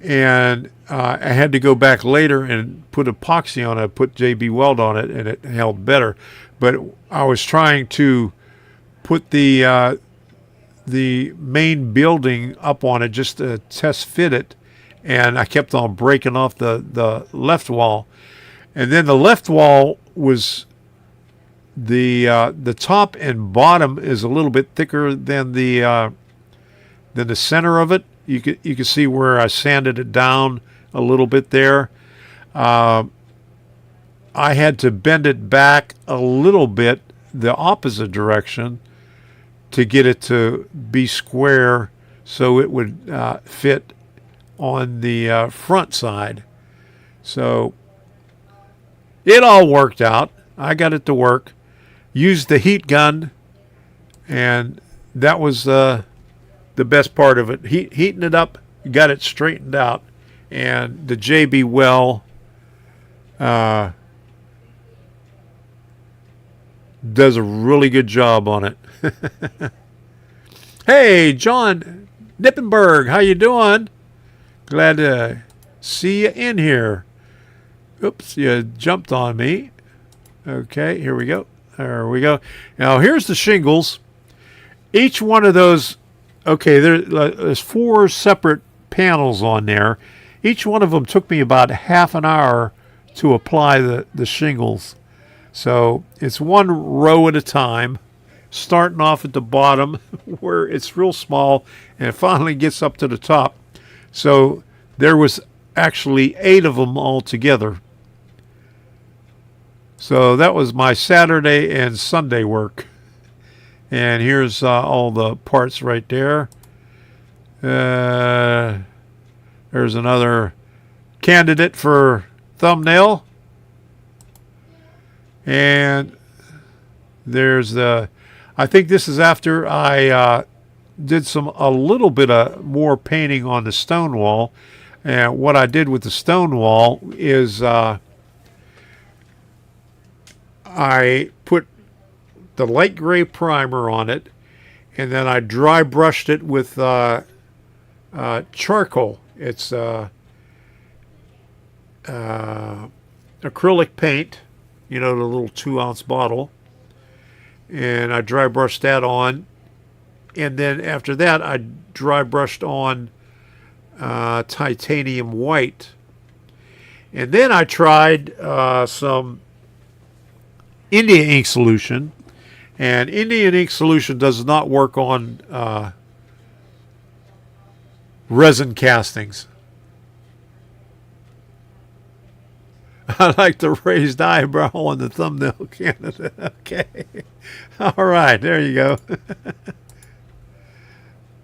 and I had to go back later and put epoxy on it, put JB Weld on it, and it held better. But I was trying to put the main building up on it just to test fit it, and I kept on breaking off the left wall. And then the left wall was the top and bottom is a little bit thicker than the center of it. You can see where I sanded it down a little bit there. I had to bend it back a little bit the opposite direction to get it to be square so it would fit on the front side. So it all worked out. I got it to work. Used the heat gun, and that was the best part of it. Heating it up, got it straightened out, and the JB Well does a really good job on it. Hey, John Nippenberg, how you doing? Glad to see you in here. Oops, you jumped on me. Okay, here we go. There we go. Now, here's the shingles. Each one of those, okay, there's 4 separate panels on there. Each one of them took me about half an hour to apply the shingles. So it's one row at a time, starting off at the bottom where it's real small, and it finally gets up to the top. So there was actually 8 of them all together. So that was my Saturday and Sunday work. And here's all the parts right there. There's another candidate for thumbnail. And there's I think this is after I did a little bit of more painting on the stone wall. And what I did with the stone wall is I put the light gray primer on it, and then I dry brushed it with charcoal. It's acrylic paint, the little 2-ounce bottle, and I dry brushed that on, and then after that I dry brushed on titanium white, and then I tried some India ink solution, and Indian ink solution does not work on resin castings. I like the raised eyebrow on the thumbnail candidate. Okay. All right, there you go.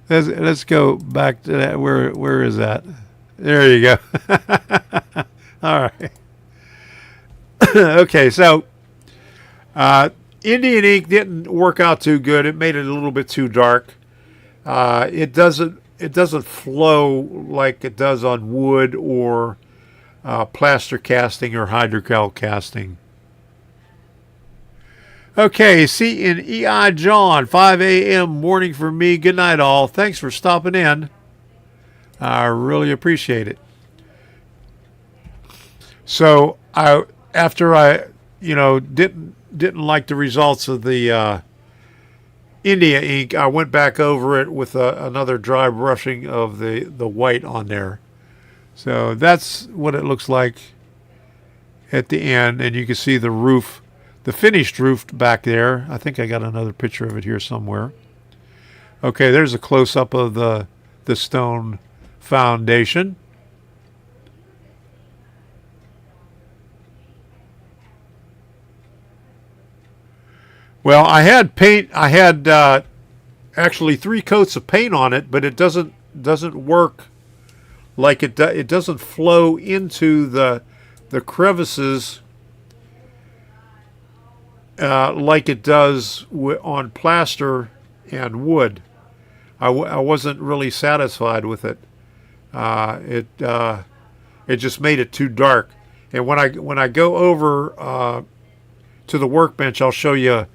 Let's go back to that. Where is that? There you go. All right. Okay, so Indian ink didn't work out too good. It made it a little bit too dark. It doesn't flow like it does on wood or plaster casting or hydrocal casting. Okay, C&EI John, 5 a.m. morning for me. Good night, all. Thanks for stopping in. I really appreciate it. So after I didn't like the results of the India ink, I went back over it with another dry brushing of the white on there. So that's what it looks like at the end, and you can see the roof, the finished roof back there. I think I got another picture of it here somewhere. Okay, there's a close-up of the stone foundation. Well, I had paint. I had actually 3 coats of paint on it, but it doesn't work like it doesn't flow into the crevices like it does on plaster and wood. I wasn't really satisfied with it. It just made it too dark. And when I go over to the workbench, I'll show you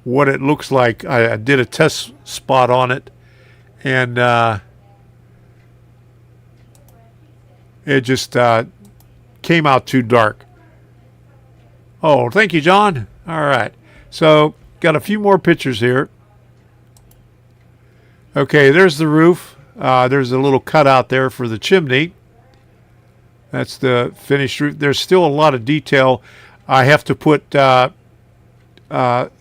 what it looks like. I did a test spot on it, and it just came out too dark. Oh, thank you, John. All right. So, got a few more pictures here. Okay, there's the roof. There's a little cutout there for the chimney. That's the finished roof. There's still a lot of detail. I have to put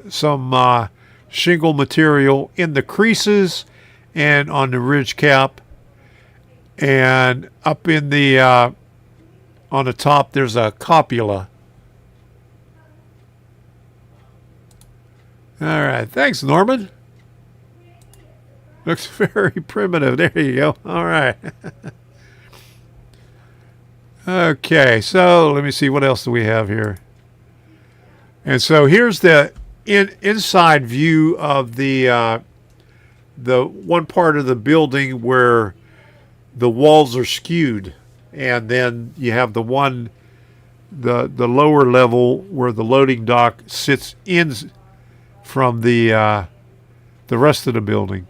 some shingle material in the creases and on the ridge cap. And up in the on the top, there's a cupola. All right, thanks, Norman. Looks very primitive. There you go. All right. Okay, so let me see, what else do we have here? And so here's the inside view of the one part of the building where the walls are skewed, and then you have the lower level where the loading dock sits in from the rest of the building.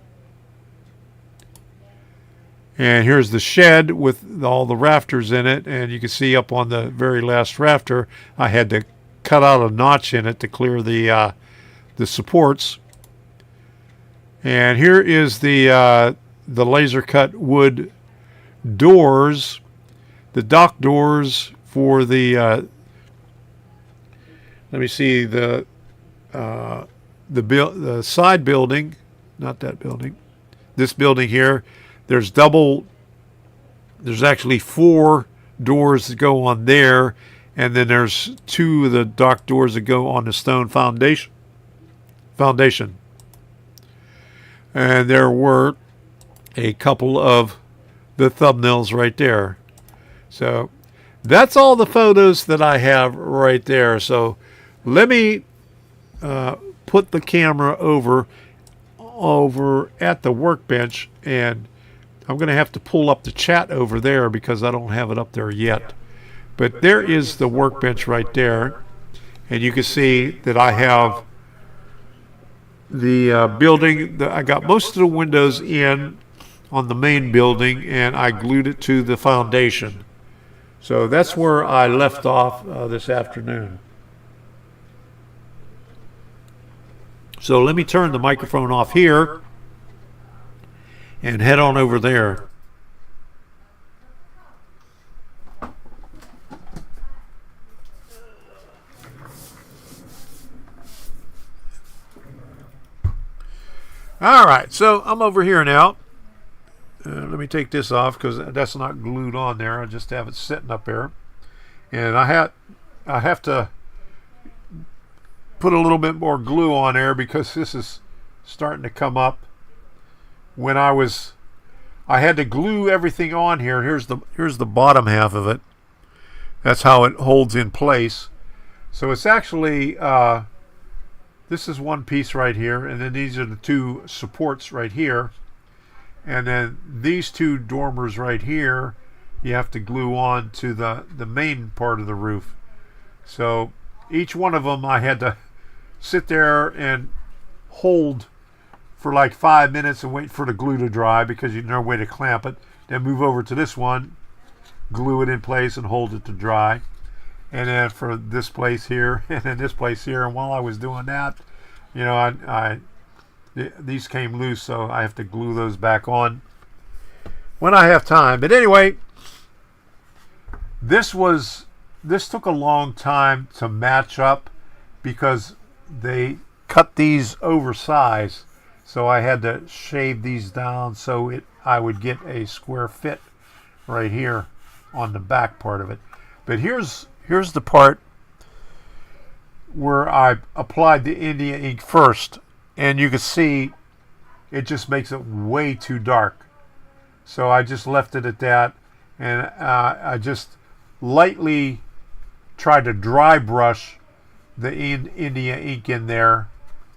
And here's the shed with all the rafters in it, and you can see up on the very last rafter, I had to cut out a notch in it to clear the supports. And here is the laser cut wood doors, the dock doors for the let me see, the side building, not that building, this building here. There's actually 4 doors that go on there, and then there's 2 of the dock doors that go on the stone foundation. And there were a couple of the thumbnails right there. So that's all the photos that I have right there. So let me put the camera over at the workbench, and I'm going to have to pull up the chat over there because I don't have it up there yet. But there is the workbench right there. And you can see that I have the building. I got most of the windows in on the main building, and I glued it to the foundation. So that's where I left off this afternoon. So let me turn the microphone off here and head on over there. All right, so I'm over here now. Let me take this off because that's not glued on there. I just have it sitting up there, and I have to put a little bit more glue on there because this is starting to come up. When I had to glue everything on here. Here's the bottom half of it. That's how it holds in place. So it's actually this is one piece right here, and then these are the 2 supports right here, and then these 2 dormers right here you have to glue on to the main part of the roof. So each one of them I had to sit there and hold for like 5 minutes and wait for the glue to dry because there's no way to clamp it. Then move over to this one, glue it in place and hold it to dry. And then for this place here and then this place here. And while I was doing that, you know, these came loose, so I have to glue those back on when I have time. But anyway, this took a long time to match up because they cut these oversized. So I had to shave these down so I would get a square fit right here on the back part of it. But here's the part where I applied the India ink first, and you can see it just makes it way too dark. So I just left it at that, and I just lightly tried to dry brush the India ink in there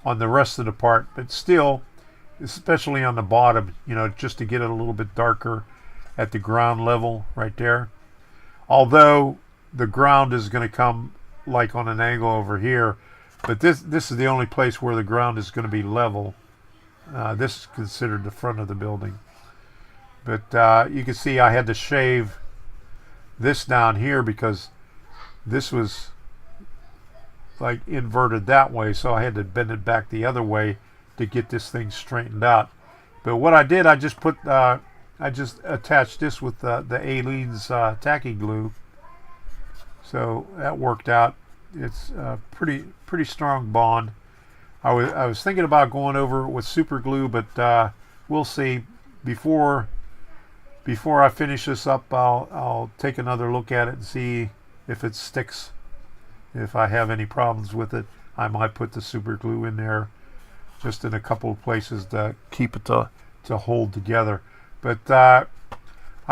on the rest of the part, but still, especially on the bottom, you know, just to get it a little bit darker at the ground level right there. Although the ground is going to come like on an angle over here, but this is the only place where the ground is going to be level. This is considered the front of the building, but you can see I had to shave this down here because this was like inverted that way, so I had to bend it back the other way to get this thing straightened out. But what I did, I just attached this with the Aleene's tacky glue, so that worked out. It's a pretty strong bond. I was thinking about going over it with super glue, but we'll see. Before I finish this up, I'll take another look at it and see if it sticks. If I have any problems with it, I might put the super glue in there, just in a couple of places to keep it to hold together. But I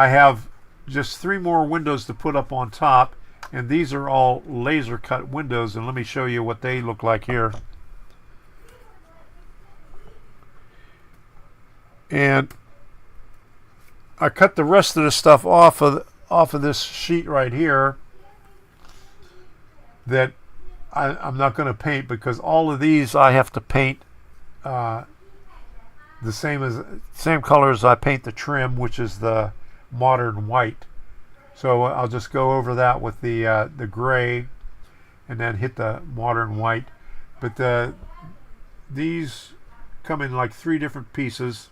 have just 3 more windows to put up on top, and these are all laser cut windows, and let me show you what they look like here. And I cut the rest of the stuff off of this sheet right here that I'm not going to paint, because all of these I have to paint the same color as I paint the trim, which is the modern white. So I'll just go over that with the gray and then hit the modern white. But these come in like 3 different pieces.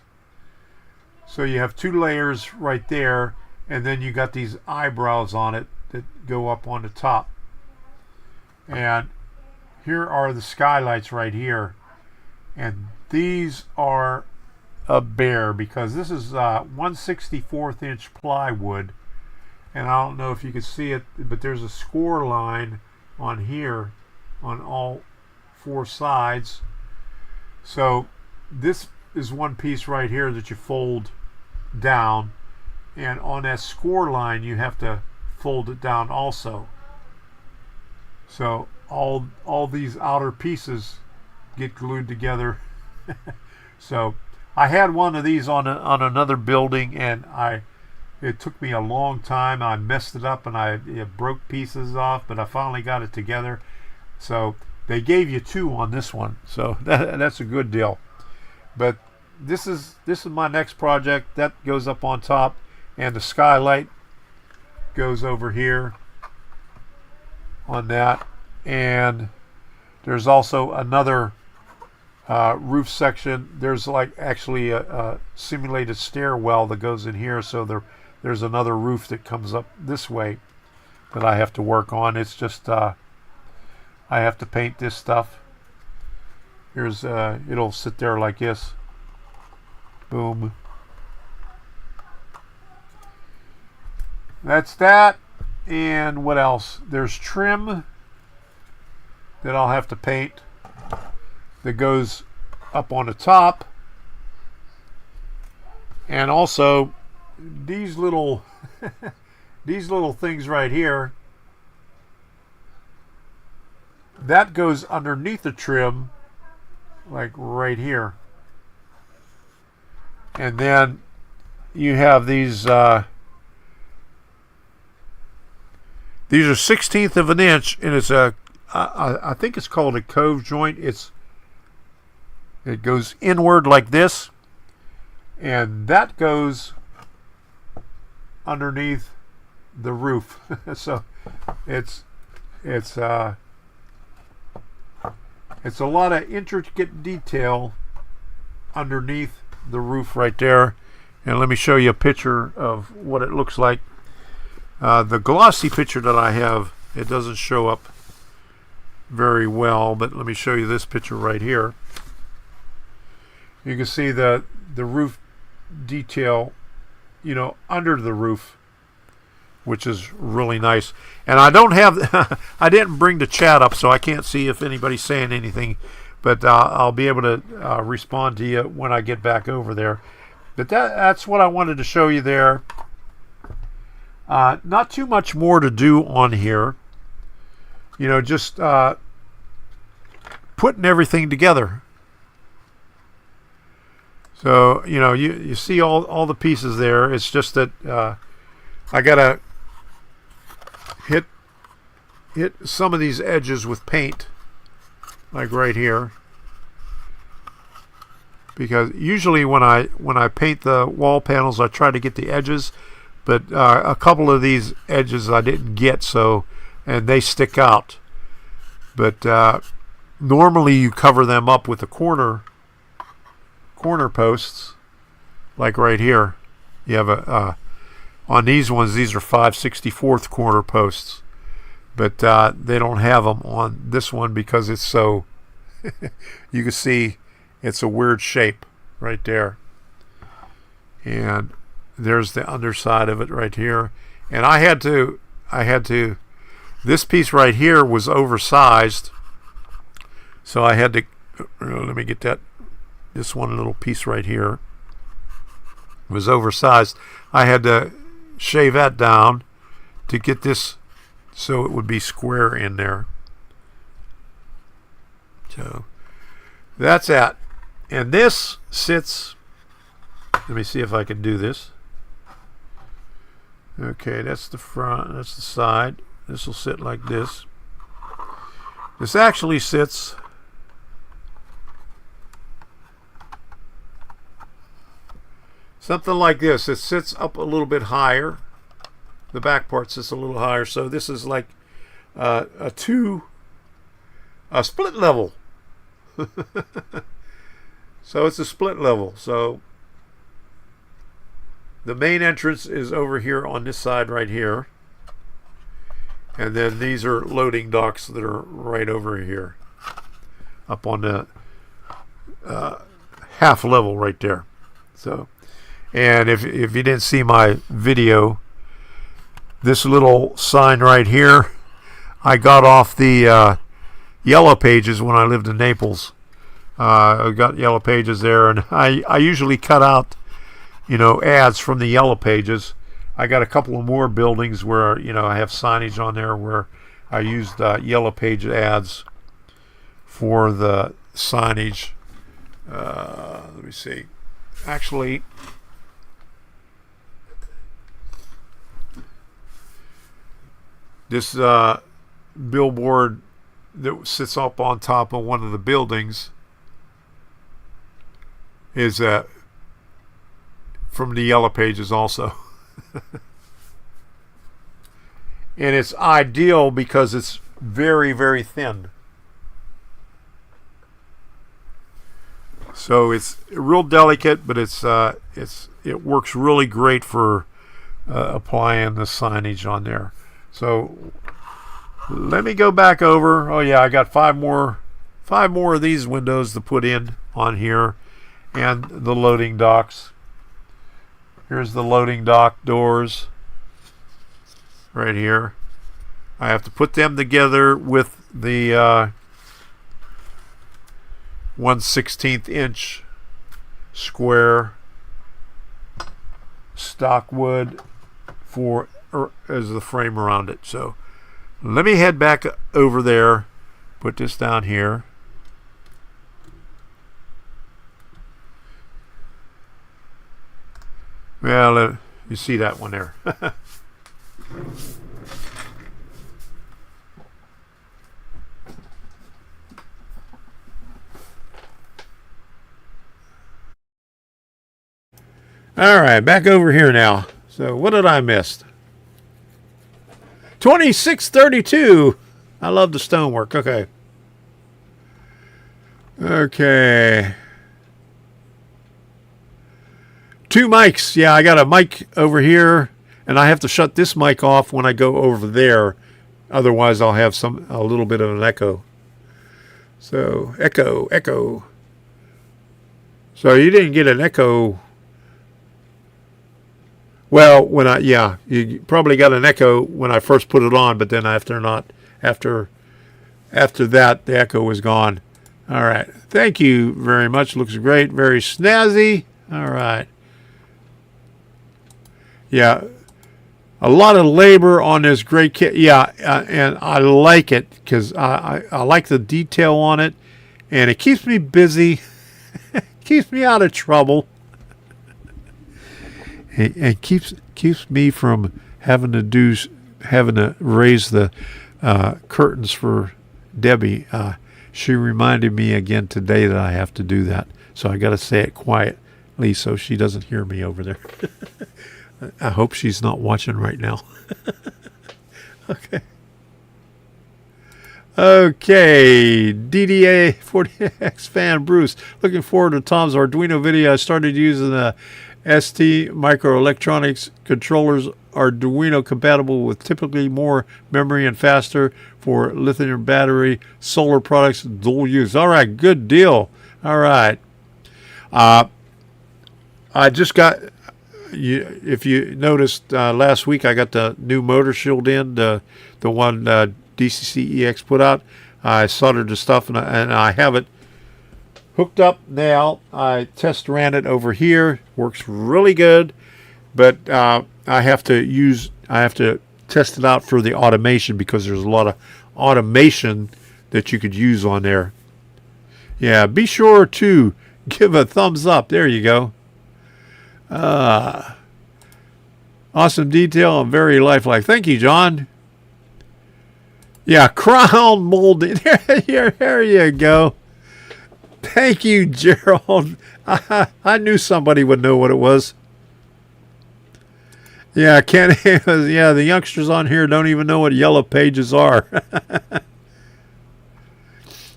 So you have 2 layers right there, and then you got these eyebrows on it that go up on the top. And here are the skylights right here, and these are a bear because this is 1/64 inch plywood, and I don't know if you can see it, but there's a score line on here on all 4 sides. So this is one piece right here that you fold down, and on that score line you have to fold it down also. So all these outer pieces get glued together. So I had one of these on another building, and it took me a long time. I messed it up and it broke pieces off, but I finally got it together. So they gave you 2 on this one, so that's a good deal. But this is my next project that goes up on top, and the skylight goes over here on that. And there's also another roof section. There's like actually a simulated stairwell that goes in here, so there's another roof that comes up this way that I have to work on. It's just I have to paint this stuff. Here's it'll sit there like this. Boom. That's that. And what else? There's trim that I'll have to paint that goes up on the top, and also these little these little things right here, that goes underneath the trim, like right here. And then you have these are 1/16 of an inch, and it's I think it's called a cove joint. It goes inward like this, and that goes underneath the roof. So it's a lot of intricate detail underneath the roof right there. And let me show you a picture of what it looks like. The glossy picture that I have, it doesn't show up very well, but let me show you this picture right here. You can see the roof detail, under the roof, which is really nice. And I don't have I didn't bring the chat up, so I can't see if anybody's saying anything, but I'll be able to respond to you when I get back over there. But that's what I wanted to show you there. Not too much more to do on here. Just putting everything together. So, you see all the pieces there. It's just that I gotta hit hit some of these edges with paint, like right here, because usually when I paint the wall panels, I try to get the edges, but a couple of these edges I didn't get, and they stick out. But normally you cover them up with the corner posts, like right here. You have on these ones, these are 5/64 corner posts, but they don't have them on this one because it's so you can see it's a weird shape right there. And there's the underside of it right here. And I had to this piece right here was oversized, so I had to let me get this one little piece right here was oversized. I had to shave that down to get this so it would be square in there. So that's that. And this sits, let me see if I can do this. Okay, that's the front, that's the side. This will sit like this. This actually sits something like this. It sits up a little bit higher. The back part sits a little higher. So this is like a split level. So it's a split level. So the main entrance is over here on this side right here. And then these are loading docks that are right over here. Up on the half level right there. So, and if you didn't see my video, this little sign right here, I got off the Yellow Pages when I lived in Naples. I got Yellow Pages there, and I usually cut out, ads from the Yellow Pages. I got a couple of more buildings where, I have signage on there where I used Yellow Page ads for the signage. Let me see. Actually, this billboard that sits up on top of one of the buildings is from the Yellow Pages also. And it's ideal because it's very, very thin. So it's real delicate, but it works really great for applying the signage on there. So let me go back over. Oh yeah, I got five more of these windows to put in on here, and the loading docks. Here's the loading dock doors right here. I have to put them together with the 1/16 inch square stock wood as the frame around it. So let me head back over there, put this down here. Well, you see that one there. All right, back over here now. So what did I miss? 2632. I love the stonework. Okay. Okay. 2 mics. Yeah, I got a mic over here, and I have to shut this mic off when I go over there. Otherwise, I'll have a little bit of an echo. So, echo. So you didn't get an echo. Well, you probably got an echo when I first put it on, but then after that, the echo was gone. All right. Thank you very much. Looks great. Very snazzy. All right. Yeah. A lot of labor on this great kit. Yeah, and I like it because I like the detail on it, and it keeps me busy, keeps me out of trouble. And keeps me from having to raise the curtains for Debbie. She reminded me again today that I have to do that. So I got to say it quietly so she doesn't hear me over there. I hope she's not watching right now. Okay. Okay, DDA 40X fan Bruce. Looking forward to Tom's Arduino video. I started using the ST microelectronics controllers. Arduino compatible with typically more memory and faster for lithium battery, solar products, dual use. All right, good deal. All right. I just got, if you noticed last week, I got the new motor shield in, the one DCCEX put out. I soldered the stuff and I have it hooked up now. I test ran it over here. Works really good, but I have to test it out for the automation because there's a lot of automation that you could use on there. Yeah, be sure to give a thumbs up. There you go. Awesome detail and very lifelike. Thank you, John. Yeah, crown molding. There you go. Thank you, Gerald. I knew somebody would know what it was. Yeah, yeah, the youngsters on here don't even know what yellow pages are.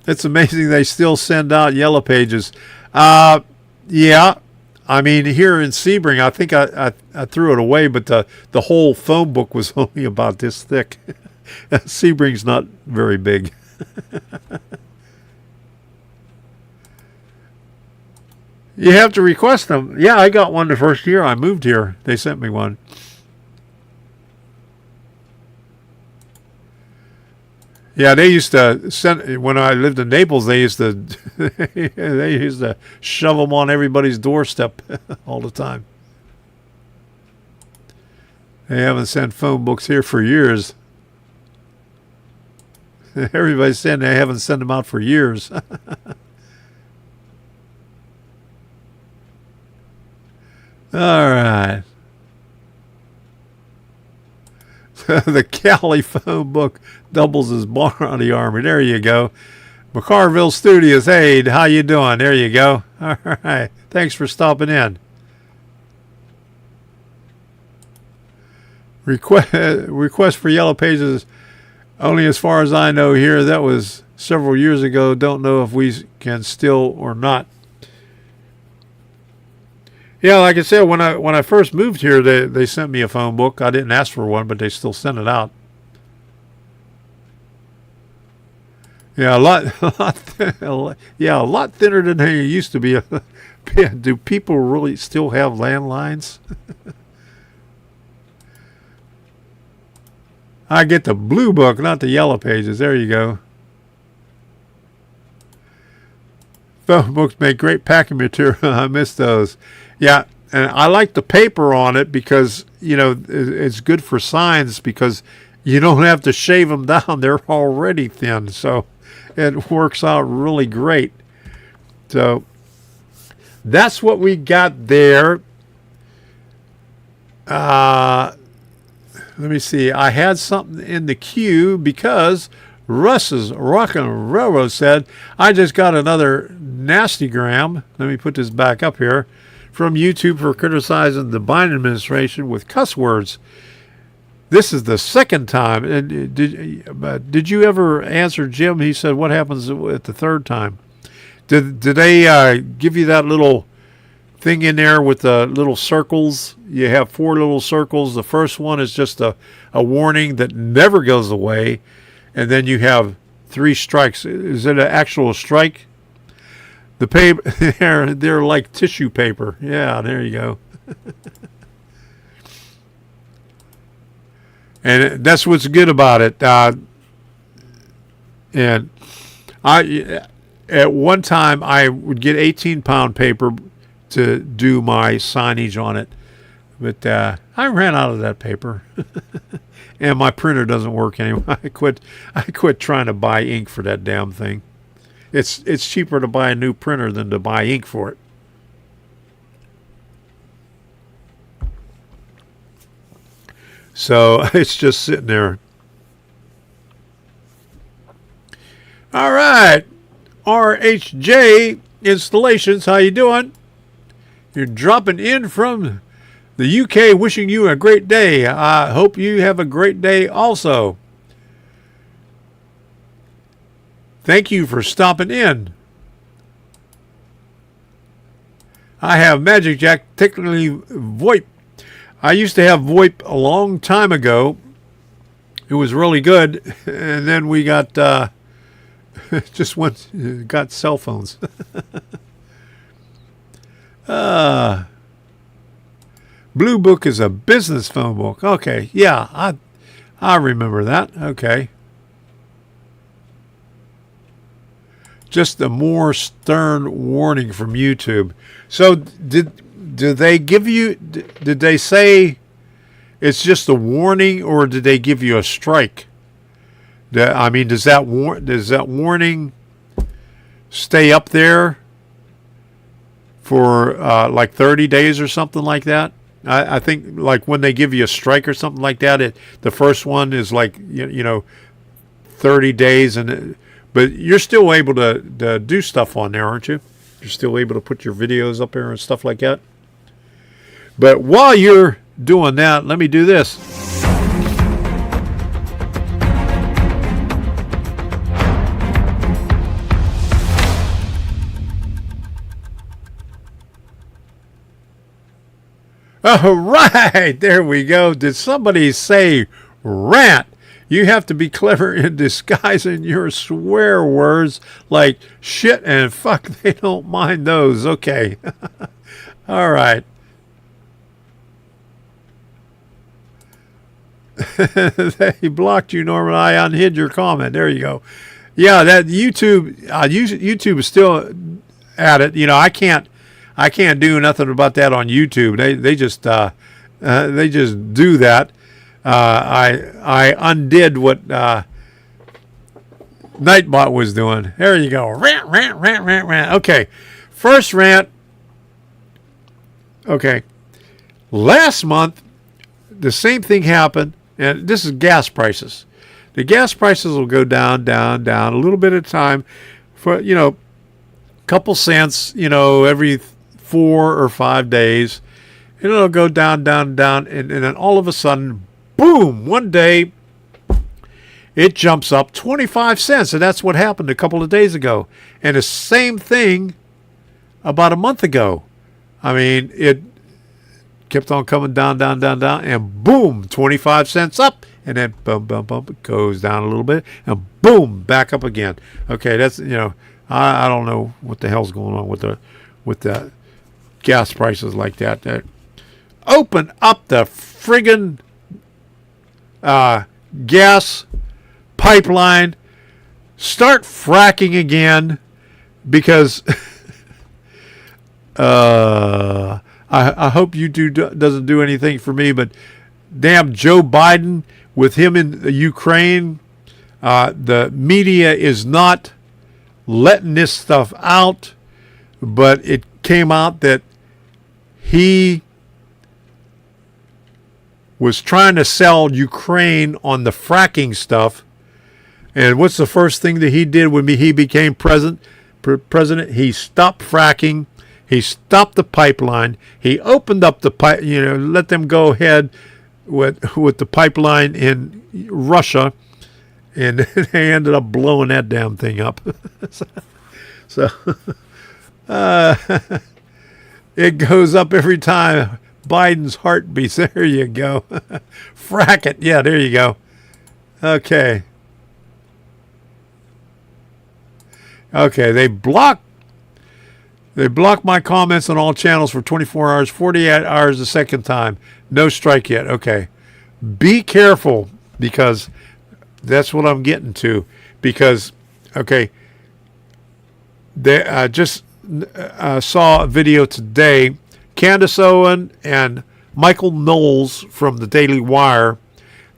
It's amazing they still send out yellow pages. Yeah, I mean, here in Sebring, I think I threw it away, but the whole phone book was only about this thick. Sebring's not very big. You have to request them. Yeah, I got one the first year I moved here. They sent me one. Yeah, they used to send, when I lived in Naples, they used to shove them on everybody's doorstep all the time. They haven't sent phone books here for years. Everybody's saying they haven't sent them out for years. All right. The Cali phone book doubles as body armor. There you go. McCarville Studios. Hey, how you doing? There you go. All right. Thanks for stopping in. Request for yellow pages. Only as far as I know here. That was several years ago. Don't know if we can still or not. Yeah, like I said, when I first moved here, they sent me a phone book. I didn't ask for one, but they still sent it out. Yeah, a lot thinner than they used to be. Do people really still have landlines? I get the blue book, not the yellow pages. There you go. Phone books make great packing material. I miss those. Yeah, and I like the paper on it because, you know, it's good for signs because you don't have to shave them down. They're already thin, so it works out really great. So that's what we got there. Let me see. I had something in the queue because Russ's Rockin' Railroad said, I just got another nastygram. Let me put this back up here. From YouTube for criticizing the Biden administration with cuss words. This is the second time. And did you ever answer Jim? He said, what happens at the third time? Did they give you that little thing in there with the little circles? You have 4 little circles. The first one is just a warning that never goes away. And then you have 3 strikes. Is it an actual strike? The paper, they're like tissue paper. Yeah, there you go. And that's what's good about it. And at one time, I would get 18-pound paper to do my signage on it. But I ran out of that paper. And my printer doesn't work anymore. I quit trying to buy ink for that damn thing. It's cheaper to buy a new printer than to buy ink for it. So it's just sitting there. All right. RHJ Installations, how you doing? You're dropping in from the UK, wishing you a great day. I hope you have a great day also. Thank you for stopping in. I have Magic Jack, particularly VoIP. I used to have VoIP a long time ago. It was really good, and then we got got cell phones. Blue Book is a business phone book. Okay, yeah, I remember that. Okay. Just a more stern warning from YouTube. So did they give you? Did they say it's just a warning, or did they give you a strike? I mean, does that warning stay up there for like 30 days or something like that? I think like when they give you a strike or something like that, the first one is like 30 days, but you're still able to do stuff on there, aren't you? You're still able to put your videos up there and stuff like that. But while you're doing that, let me do this. All right, there we go. Did somebody say rant? You have to be clever in disguising your swear words like shit and fuck. They don't mind those. Okay. All right. They blocked you, Norman. I unhid your comment. There you go. Yeah, that YouTube is still at it. I can't do nothing about that on YouTube. They just do that. I undid what Nightbot was doing. There you go. Rant, rant, rant, rant, rant. Okay, first rant. Okay, last month the same thing happened, and this is gas prices. The gas prices will go down, down, down a little bit at a time for couple cents, every 4 or 5 days, and it'll go down, down, down, and then all of a sudden, boom, one day it jumps up 25 cents, and that's what happened a couple of days ago. And the same thing about a month ago. I mean, it kept on coming down, down, down, down, and boom, 25 cents up, and then boom, boom, boom, it goes down a little bit, and boom, back up again. Okay, that's I don't know what the hell's going on with the gas prices like that. Open up the friggin' gas pipeline, start fracking again, because I hope YouTube doesn't do anything for me, but damn Joe Biden with him in Ukraine, the media is not letting this stuff out, but it came out that he was trying to sell Ukraine on the fracking stuff. And what's the first thing that he did when he became president? He stopped fracking. He stopped the pipeline. He opened up the pipe, let them go ahead with the pipeline in Russia, and they ended up blowing that damn thing up. So it goes up every time Biden's heart beats. There you go. Frack it. Yeah, there you go. Okay. Okay, they block my comments on all channels for 24 hours, 48 hours the second time. No strike yet. Okay. Be careful, because that's what I'm getting to. Because, okay, I just saw a video today. Candace Owen and Michael Knowles from the Daily Wire,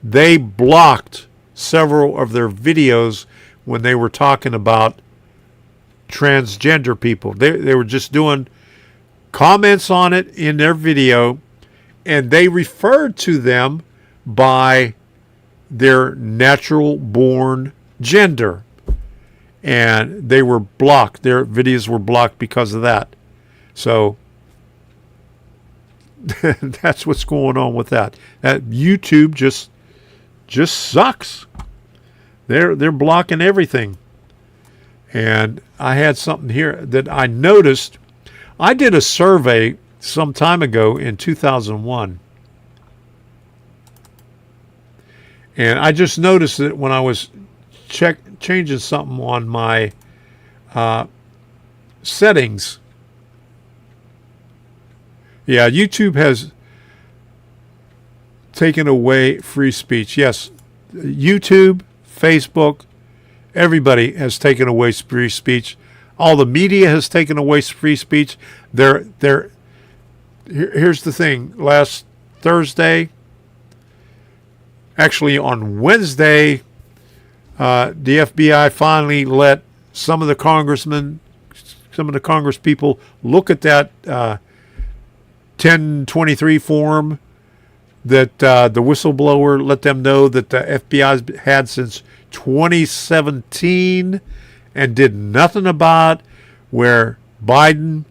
they blocked several of their videos when they were talking about transgender people. They were just doing comments on it in their video, and they referred to them by their natural born gender. and they were blocked. Their videos were blocked because of that. So that's what's going on with that. That YouTube just sucks. They're blocking everything. And I had something here that I noticed. I did a survey some time ago in 2001. And I just noticed that when I was changing something on my settings. Yeah, YouTube has taken away free speech. Yes, YouTube, Facebook, everybody has taken away free speech. All the media has taken away free speech. Here's the thing. Last Thursday, actually on Wednesday, the FBI finally let some of the congressmen, some of the Congress people look at that 1023 form that the whistleblower let them know that the FBI's had since 2017 and did nothing about, where Biden's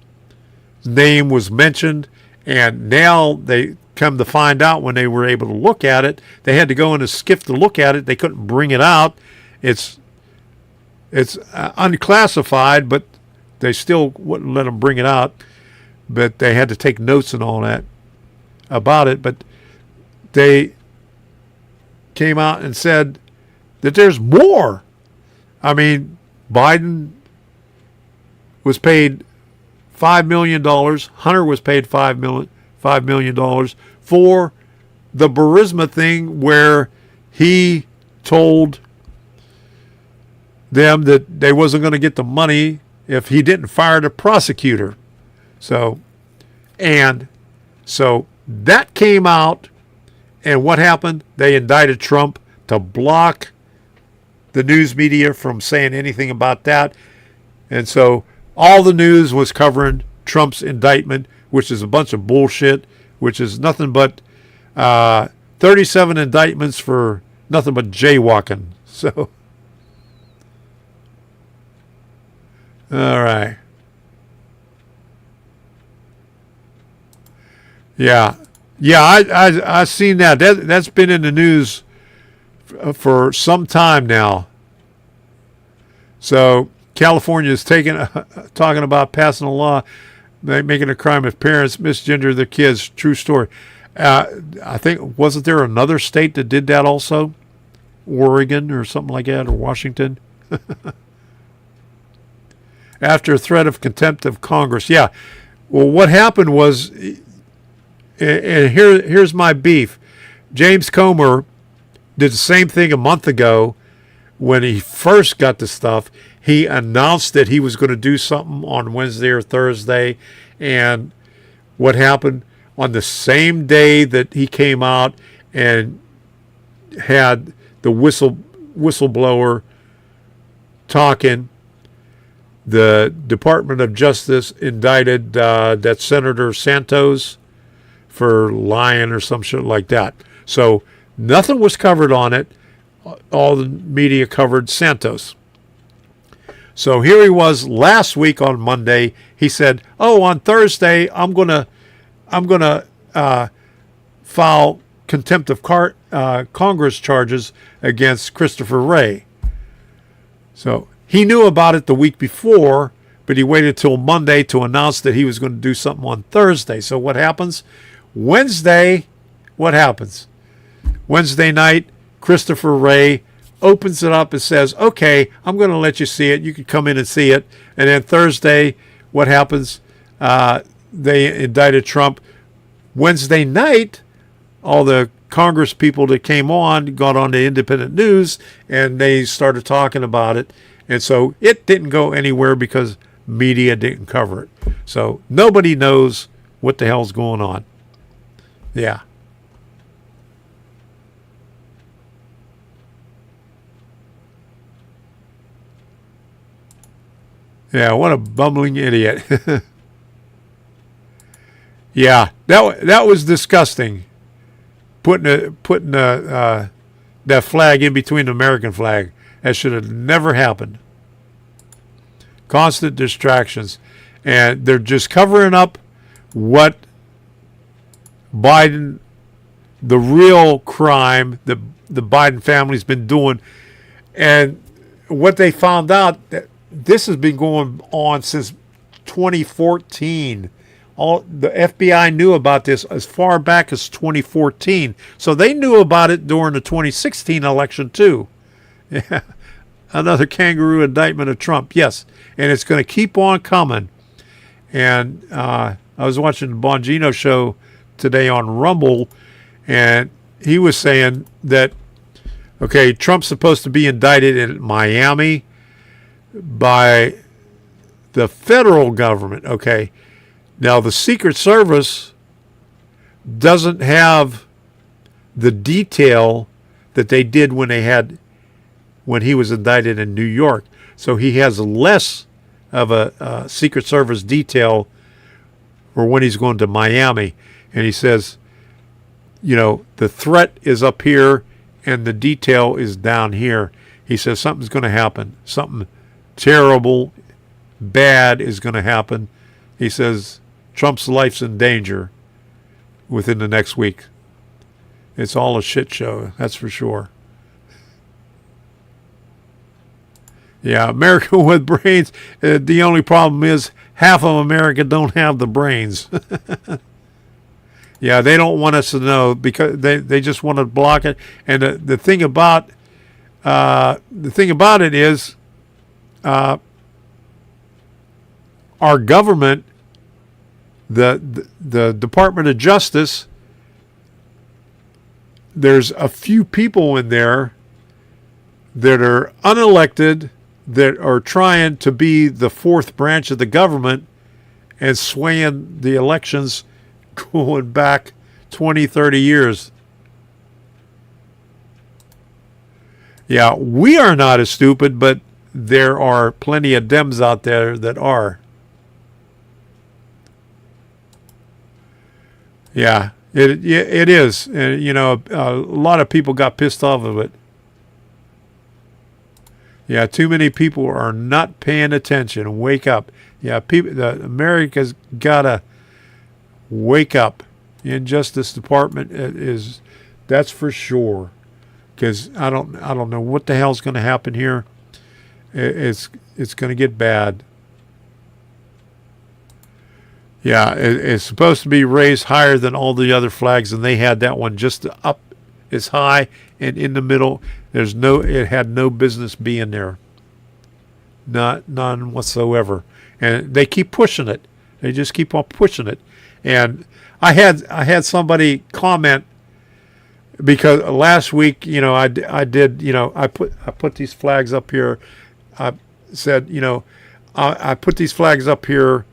name was mentioned. And now they come to find out, when they were able to look at it, they had to go in a skiff to look at it. They couldn't bring it out. It's unclassified, but they still wouldn't let them bring it out. But they had to take notes and all that about it. But they came out and said that there's more. I mean, Biden was paid $5 million. Hunter was paid $5 million for the Burisma thing, where he told them that they wasn't going to get the money if he didn't fire the prosecutor. So that came out, and what happened? They indicted Trump to block the news media from saying anything about that. And so all the news was covering Trump's indictment, which is a bunch of bullshit, which is nothing but 37 indictments for nothing but jaywalking. So, all right. Yeah. I seen that. That's been in the news for some time now. So California is talking about passing a law making a crime if parents misgender their kids. True story. I think, wasn't there another state that did that also? Oregon or something like that, or Washington? After a threat of contempt of Congress. Yeah. Well, what happened was, and here's my beef. James Comer did the same thing a month ago when he first got the stuff. He announced that he was going to do something on Wednesday or Thursday. And what happened? On the same day that he came out and had the whistleblower talking, the Department of Justice indicted that Senator Santos for lying or some shit like that. So nothing was covered on it. All the media covered Santos. So here he was last week on Monday. He said, "Oh, on Thursday I'm gonna file contempt of Congress charges against Christopher Wray." So he knew about it the week before, but he waited till Monday to announce that he was going to do something on Thursday. So what happens? Wednesday, what happens? Wednesday night, Christopher Wray opens it up and says, "Okay, I'm going to let you see it. You can come in and see it." And then Thursday, what happens? They indicted Trump. Wednesday night, all the Congress people that came on got on the independent news, and they started talking about it. And so it didn't go anywhere because media didn't cover it. So nobody knows what the hell's going on. Yeah. Yeah, what a bumbling idiot. Yeah, that was disgusting. Putting that flag in between the American flag. That should have never happened. Constant distractions. And they're just covering up what Biden, the real crime that the Biden family's been doing. And what they found out, that this has been going on since 2014. All the FBI knew about this as far back as 2014. So they knew about it during the 2016 election too. Yeah. Another kangaroo indictment of Trump. Yes. And it's going to keep on coming. And I was watching the Bongino show today on Rumble, and he was saying that, okay, Trump's supposed to be indicted in Miami by the federal government. Okay. Now, the Secret Service doesn't have the detail that they did when he was indicted in New York. So he has less of a Secret Service detail for when he's going to Miami. And he says, the threat is up here and the detail is down here. He says something's going to happen. Something terrible, bad is going to happen. He says Trump's life's in danger within the next week. It's all a shit show, that's for sure. Yeah, America with brains. The only problem is half of America don't have the brains. Yeah, they don't want us to know because they just want to block it. And the thing about it is, our government, the Department of Justice, there's a few people in there that are unelected, that are trying to be the fourth branch of the government and swaying the elections going back 20, 30 years. Yeah, we are not as stupid, but there are plenty of Dems out there that are. Yeah, it is. And, a lot of people got pissed off of it. Yeah, too many people are not paying attention. Wake up. Yeah, America's got to wake up. The Justice Department that's for sure. Because I don't know what the hell's going to happen here. It's going to get bad. Yeah, it's supposed to be raised higher than all the other flags, and they had that one just up as high and in the middle. It had no business being there. None whatsoever. And they keep pushing it. They just keep on pushing it. And I had somebody comment, because last week, I put these flags up here. I said, I put these flags up here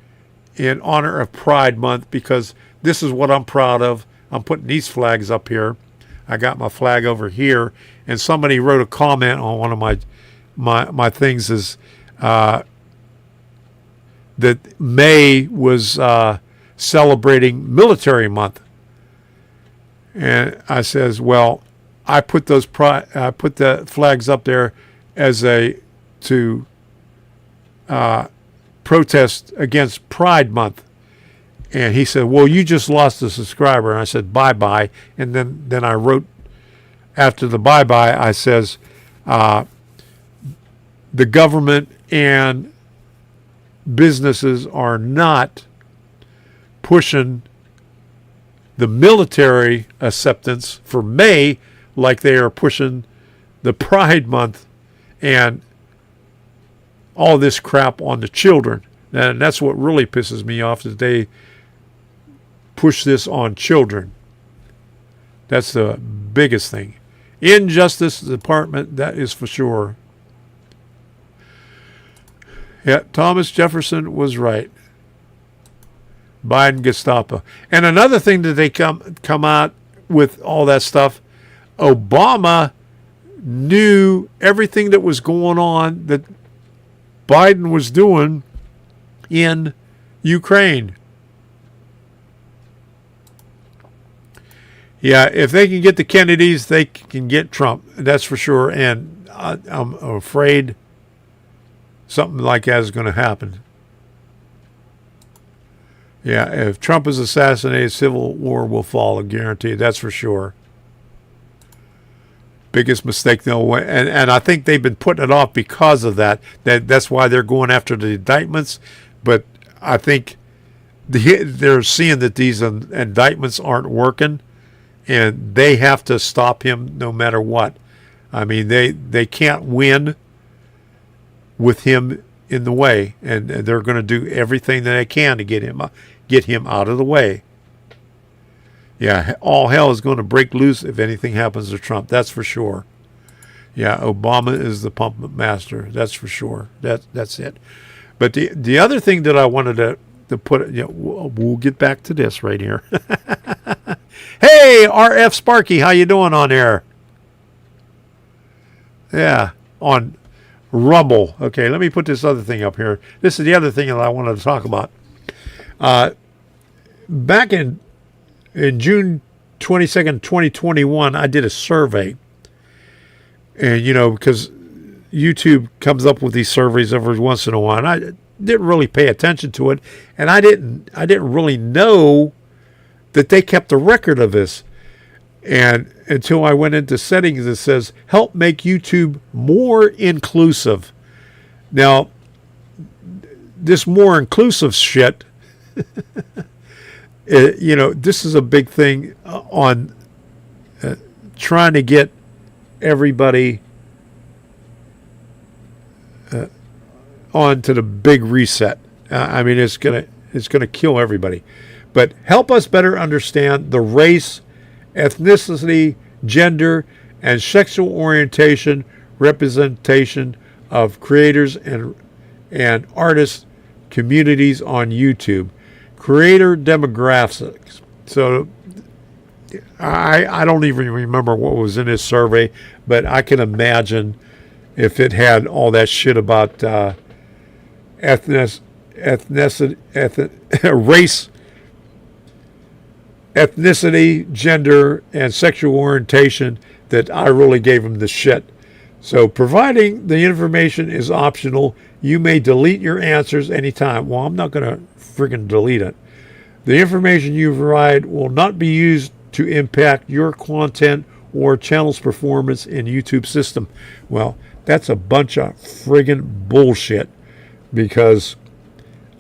in honor of Pride Month because this is what I'm proud of. I'm putting these flags up here. I got my flag over here, and somebody wrote a comment on one of my things is that May was celebrating Military Month, and I says, well, I put the flags up there as to protest against Pride Month. And he said, well, you just lost a subscriber. And I said, bye-bye. And then I wrote, after the bye-bye, I says, the government and businesses are not pushing the military acceptance for May like they are pushing the Pride Month and all this crap on the children. And that's what really pisses me off, is they push this on children. That's the biggest thing. In Justice Department, that is for sure. Yeah, Thomas Jefferson was right. Biden Gestapo. And another thing that they come out with all that stuff, Obama knew everything that was going on that Biden was doing in Ukraine. Yeah, if they can get the Kennedys, they can get Trump. That's for sure. And I'm afraid something like that is going to happen. Yeah, if Trump is assassinated, civil war will follow, guaranteed. That's for sure. Biggest mistake they'll and I think they've been putting it off because of that. That's why they're going after the indictments. But I think they're seeing that these indictments aren't working, and they have to stop him no matter what. I mean, they can't win with him in the way, and they're going to do everything that they can to get him out of the way. Yeah, all hell is going to break loose if anything happens to Trump. That's for sure. Yeah, Obama is the puppet master. That's for sure. That's it. But the other thing that I wanted to put, we'll get back to this right here. Hey, RF Sparky, how you doing on there? Yeah, on Rumble. Okay, let me put this other thing up here. This is the other thing that I wanted to talk about. Back in June 22nd, 2021, I did a survey. And, because YouTube comes up with these surveys every once in a while, and I didn't really pay attention to it. And I didn't really know that they kept a record of this. And until I went into settings, it says, help make YouTube more inclusive. Now, this more inclusive shit, this is a big thing on trying to get everybody onto the big reset. I mean, it's gonna kill everybody. But help us better understand the race, ethnicity, gender, and sexual orientation representation of creators and artists communities on YouTube. Creator demographics. So I don't even remember what was in this survey, but I can imagine if it had all that shit about race, ethnicity, gender, and sexual orientation, that I really gave them the shit. So providing the information is optional. You may delete your answers anytime. Well, I'm not going to freaking delete it. The information you provide will not be used to impact your content or channel's performance in YouTube system. Well, that's a bunch of friggin' bullshit, because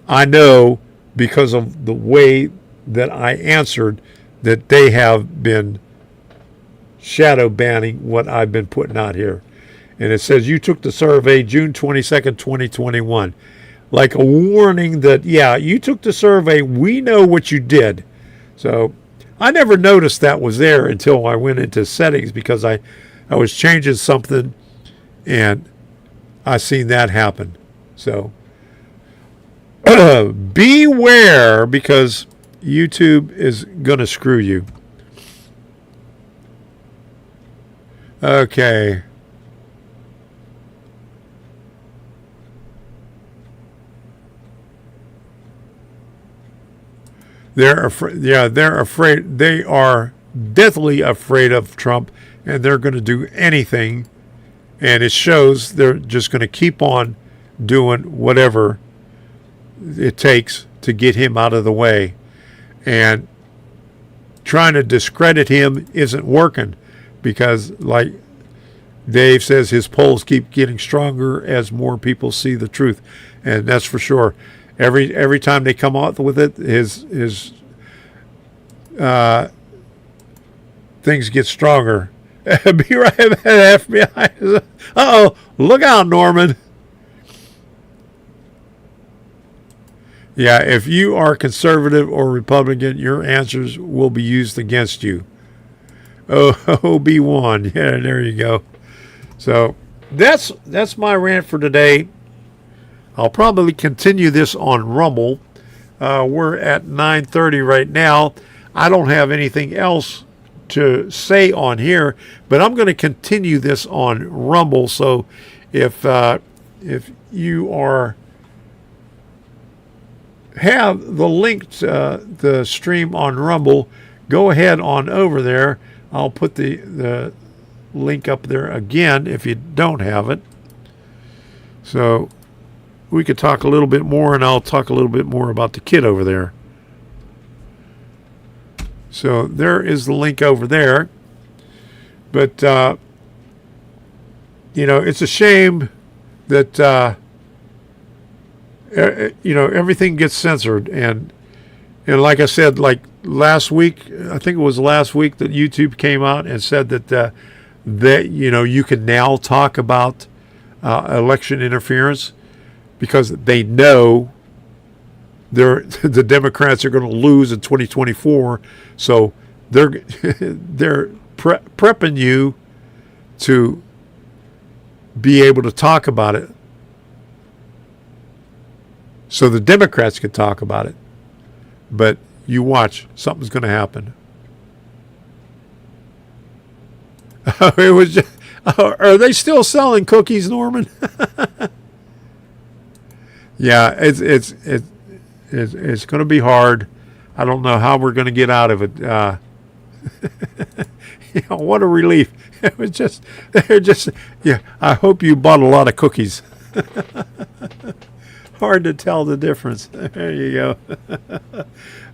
I know, because of the way that I answered, that they have been shadow banning what I've been putting out here. And it says you took the survey June 22nd, 2021. Like a warning that, yeah, you took the survey. We know what you did. So I never noticed that was there until I went into settings, because I was changing something and I seen that happen. So beware, because YouTube is going to screw you. Okay. They're afraid. Yeah, they're afraid. They are deathly afraid of Trump, and they're going to do anything. And it shows they're just going to keep on doing whatever it takes to get him out of the way. And trying to discredit him isn't working, because, like Dave says, his polls keep getting stronger as more people see the truth, and that's for sure. Every time they come out with it, his things get stronger. Be right back, FBI. Uh-oh, look out, Norman. Yeah, if you are conservative or Republican, your answers will be used against you. Oh, Obi-Wan. Yeah, there you go. So that's my rant for today. I'll probably continue this on Rumble. We're at 9:30 right now. I don't have anything else to say on here, but I'm going to continue this on Rumble. So if you have the link to the stream on Rumble, go ahead on over there. I'll put the link up there again if you don't have it. So we could talk a little bit more, and I'll talk a little bit more about the kid over there. So there is the link over there. But, you know, it's a shame that, you know, everything gets censored. And like I said, like last week, I think it was last week that YouTube came out and said that, you know, you can now talk about election interference because they know the Democrats are going to lose in 2024. So they're prepping you to be able to talk about it, so the Democrats can talk about it. But you watch, something's going to happen. It was just, are they still selling cookies, Norman? Yeah, it's going to be hard. I don't know how we're going to get out of it. You know, what a relief. It was just, they're just, yeah, I hope you bought a lot of cookies. Hard to tell the difference. There you go.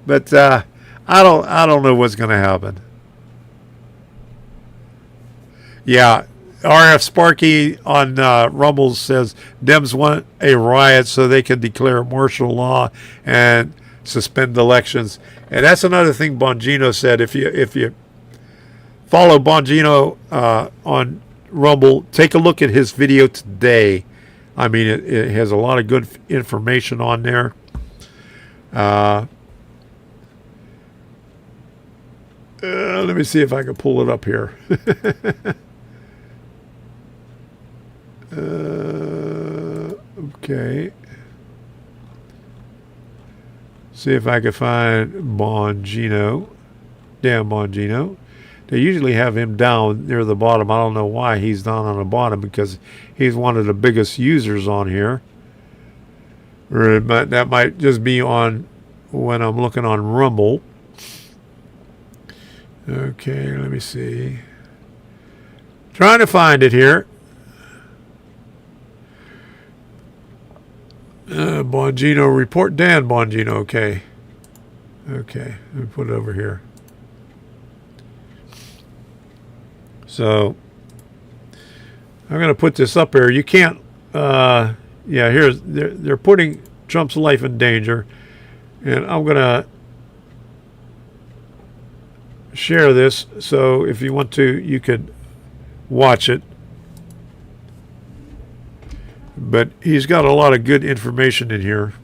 But I don't know what's going to happen. Yeah, RF Sparky on Rumble says Dems want a riot so they can declare martial law and suspend elections. And that's another thing Bongino said. If you follow Bongino on Rumble, take a look at his video today. I mean, it has a lot of good information on there. Let me see if I can pull it up here. Okay. See if I can find Bongino. Dan Bongino. They usually have him down near the bottom. I don't know why he's down on the bottom, because he's one of the biggest users on here. Or that might just be on when I'm looking on Rumble. Okay, let me see. Trying to find it here. Bongino report. Dan Bongino. Okay. Okay, let me put it over here. So I'm going to put this up here. You can't. Yeah, here's they're putting Trump's life in danger, and I'm going to share this. So if you want to, you could watch it. But he's got a lot of good information in here.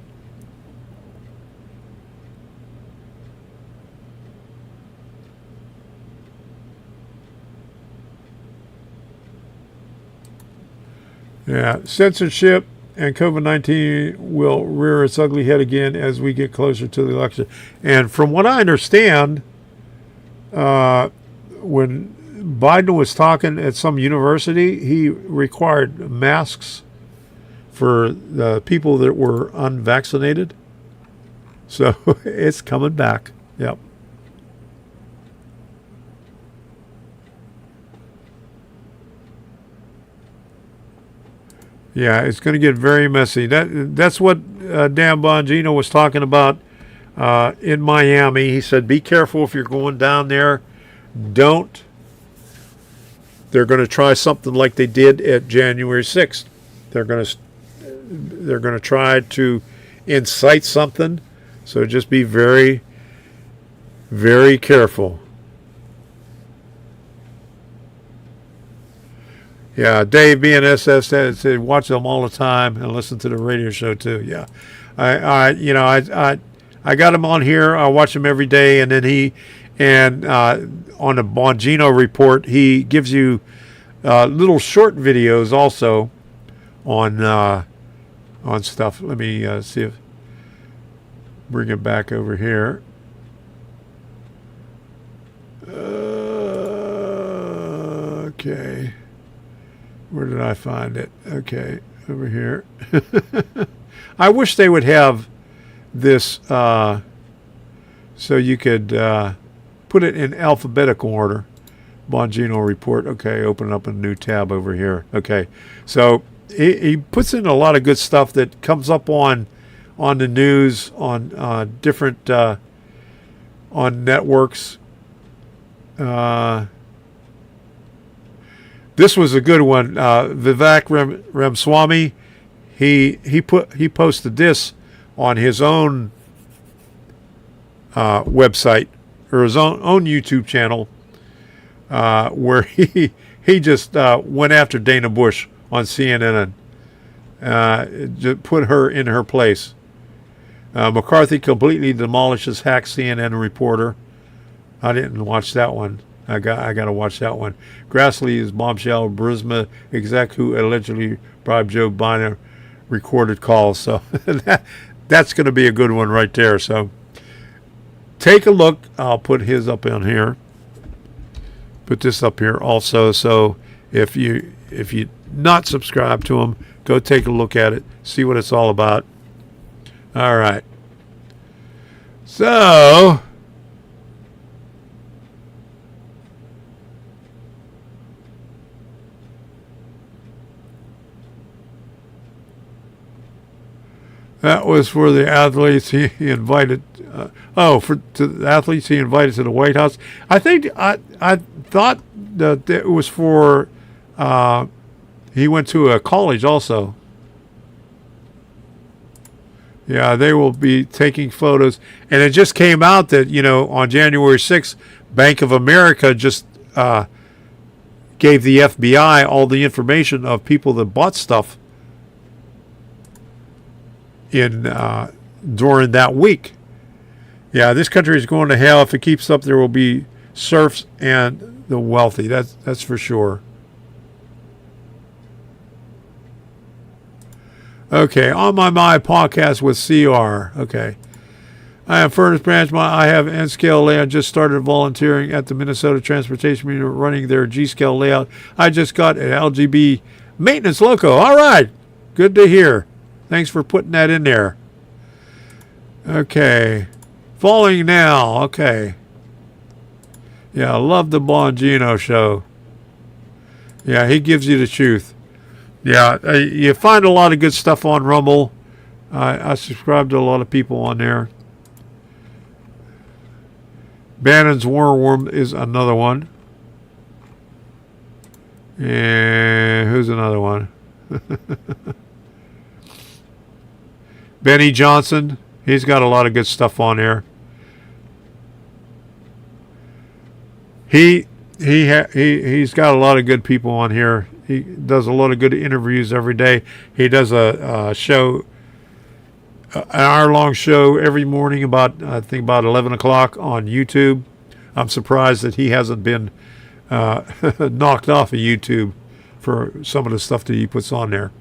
Yeah, censorship and COVID-19 will rear its ugly head again as we get closer to the election. And from what I understand, when Biden was talking at some university, he required masks for the people that were unvaccinated. So it's coming back. Yep. Yeah, it's going to get very messy. That's what Dan Bongino was talking about in Miami. He said, be careful if you're going down there. Don't. They're going to try something like they did at January 6th. They're going to try to incite something. So just be very, very careful. Yeah, Dave BNSF said watch them all the time and listen to the radio show too. Yeah, I got him on here. I watch him every day, and then on the Bongino report, he gives you little short videos also on stuff. Let me see if bring it back over here. Okay. Where did I find it? Okay, over here. I wish they would have this so you could put it in alphabetical order. Bongino report. Okay, open up a new tab over here. Okay, so he puts in a lot of good stuff that comes up on the news, on different on networks. This was a good one. Vivek Ramaswamy, he posted this on his own website, or his own YouTube channel, where he just went after Dana Bush on CNN, just put her in her place. McCarthy completely demolishes hack CNN reporter. I didn't watch that one. I got to watch that one. Grassley's bombshell Burisma exec who allegedly bribed Joe Biden recorded calls. So that's going to be a good one right there. So take a look. I'll put his up on here. Put this up here also. So if you not subscribed to him, go take a look at it. See what it's all about. All right. So that was for the athletes he invited. To the athletes he invited to the White House. I think I thought that it was for. He went to a college also. Yeah, they will be taking photos, and it just came out that on January 6th, Bank of America just gave the FBI all the information of people that bought stuff in during that week. Yeah, this country is going to hell. If it keeps up, there will be serfs and the wealthy. That's for sure. Okay, on my podcast with CR. Okay. I am Furnace Branch. I have N-scale layout. Just started volunteering at the Minnesota Transportation Union running their G-scale layout. I just got an LGB maintenance loco. All right. Good to hear. Thanks for putting that in there. Okay. Falling Now. Okay. Yeah, I love the Bongino show. Yeah, he gives you the truth. Yeah, you find a lot of good stuff on Rumble. I subscribe to a lot of people on there. Bannon's War Worm is another one. And who's another one? Benny Johnson. He's got a lot of good stuff on there. He's got a lot of good people on here. He does a lot of good interviews every day. He does a show, an hour-long show every morning about 11 o'clock on YouTube. I'm surprised that he hasn't been knocked off of YouTube for some of the stuff that he puts on there.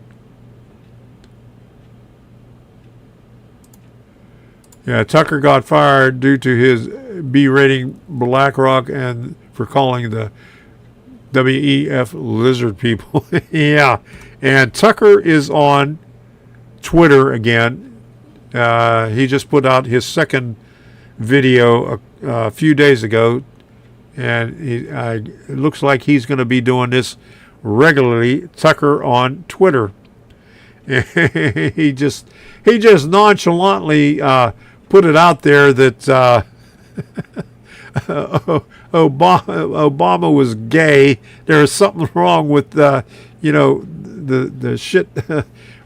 Yeah, Tucker got fired due to his berating BlackRock and for calling the WEF lizard people. Yeah, and Tucker is on Twitter again. He just put out his second video a few days ago, and it looks like he's going to be doing this regularly. Tucker on Twitter. he just nonchalantly put it out there that Obama was gay. There was something wrong with the shit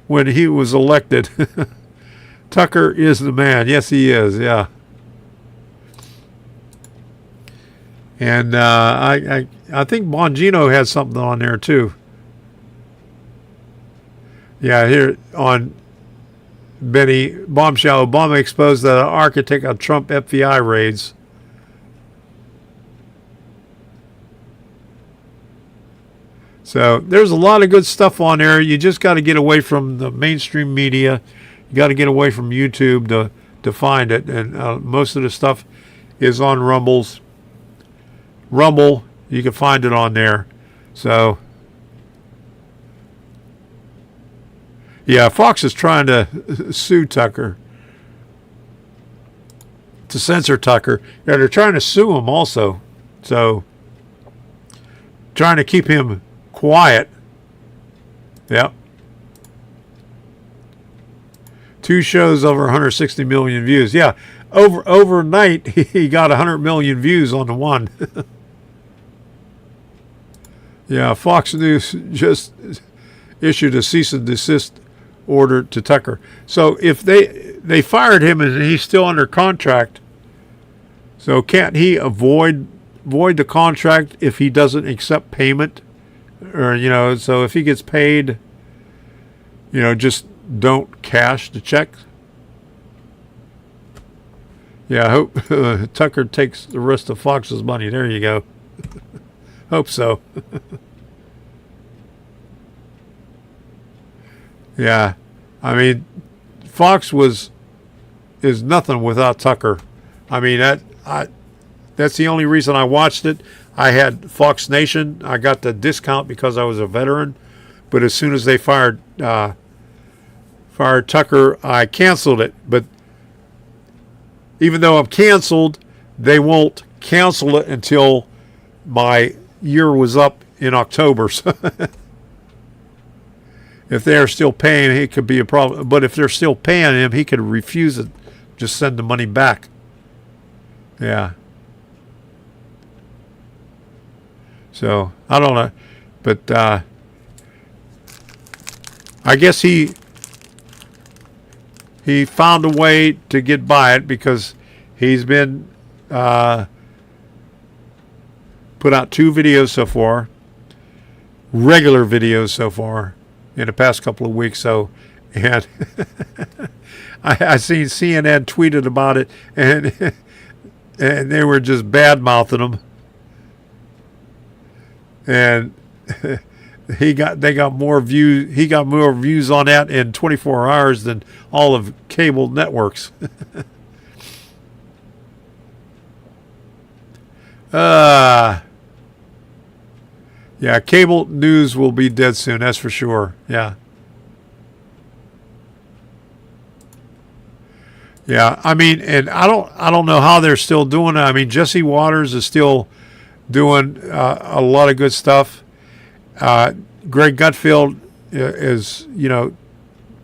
when he was elected. Tucker is the man. Yes, he is. Yeah. And I think Bongino has something on there too. Yeah, here on Benny Bombshell, Obama exposed the architect of Trump FBI raids. So there's a lot of good stuff on there. You just got to get away from the mainstream media. You got to get away from YouTube to find it. And most of the stuff is on Rumble. You can find it on there. So, yeah, Fox is trying to sue Tucker, to censor Tucker. Yeah, they're trying to sue him also. So, trying to keep him quiet. Yep. 2 shows over 160 million views. Yeah, overnight he got 100 million views on the one. Yeah, Fox News just issued a cease and desist order to Tucker. So if they fired him and he's still under contract, so can't he void the contract if he doesn't accept payment? Or, you know, so if he gets paid, you know, just don't cash the check. Yeah, I hope Tucker takes the rest of Fox's money. There you go. Hope so. Yeah, I mean, Fox is nothing without Tucker. I mean, that's the only reason I watched it. I had Fox Nation. I got the discount because I was a veteran. But as soon as they fired Tucker, I canceled it. But even though I'm canceled, they won't cancel it until my year was up in October. So if they are still paying, it could be a problem. But if they're still paying him, he could refuse it. Just send the money back. Yeah. So, I don't know. But I guess he found a way to get by it because he's been put out 2 videos so far, regular videos so far in the past couple of weeks. So, and I seen CNN tweeted about it, and they were just bad mouthing him, and they got more views. He got more views on that in 24 hours than all of cable networks. Yeah, cable news will be dead soon. That's for sure. Yeah. Yeah, I mean, and I don't know how they're still doing it. I mean, Jesse Waters is still doing a lot of good stuff. Greg Gutfeld is, you know,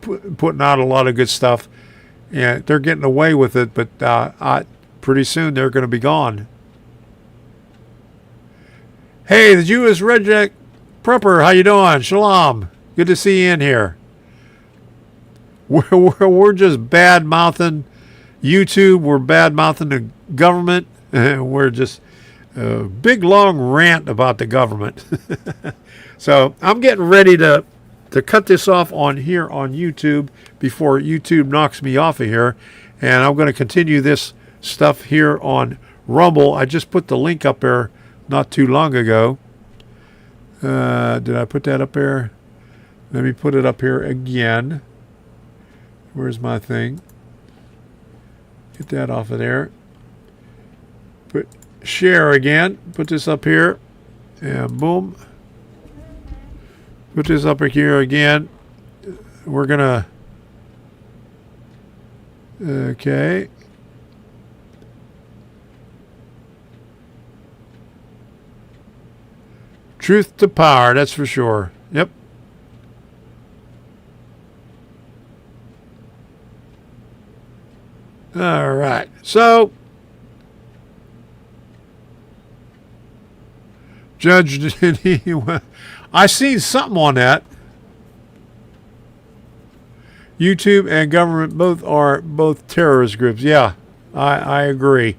putting out a lot of good stuff, and they're getting away with it. But pretty soon they're going to be gone. Hey, the Jewish Redneck Prepper, how you doing? Shalom. Good to see you in here. We're just bad-mouthing YouTube. We're bad-mouthing the government. We're just a big, long rant about the government. So I'm getting ready to cut this off on here on YouTube before YouTube knocks me off of here. And I'm going to continue this stuff here on Rumble. I just put the link up there not too long ago. Did I put that up there? Let me put it up here again. Where's my thing? Get that off of there. Put share again. Put this up here. And boom. Put this up here again. We're gonna... Okay. Truth to power, that's for sure. Yep. All right. So, Judge, I seen something on that. YouTube and government both terrorist groups. Yeah, I agree.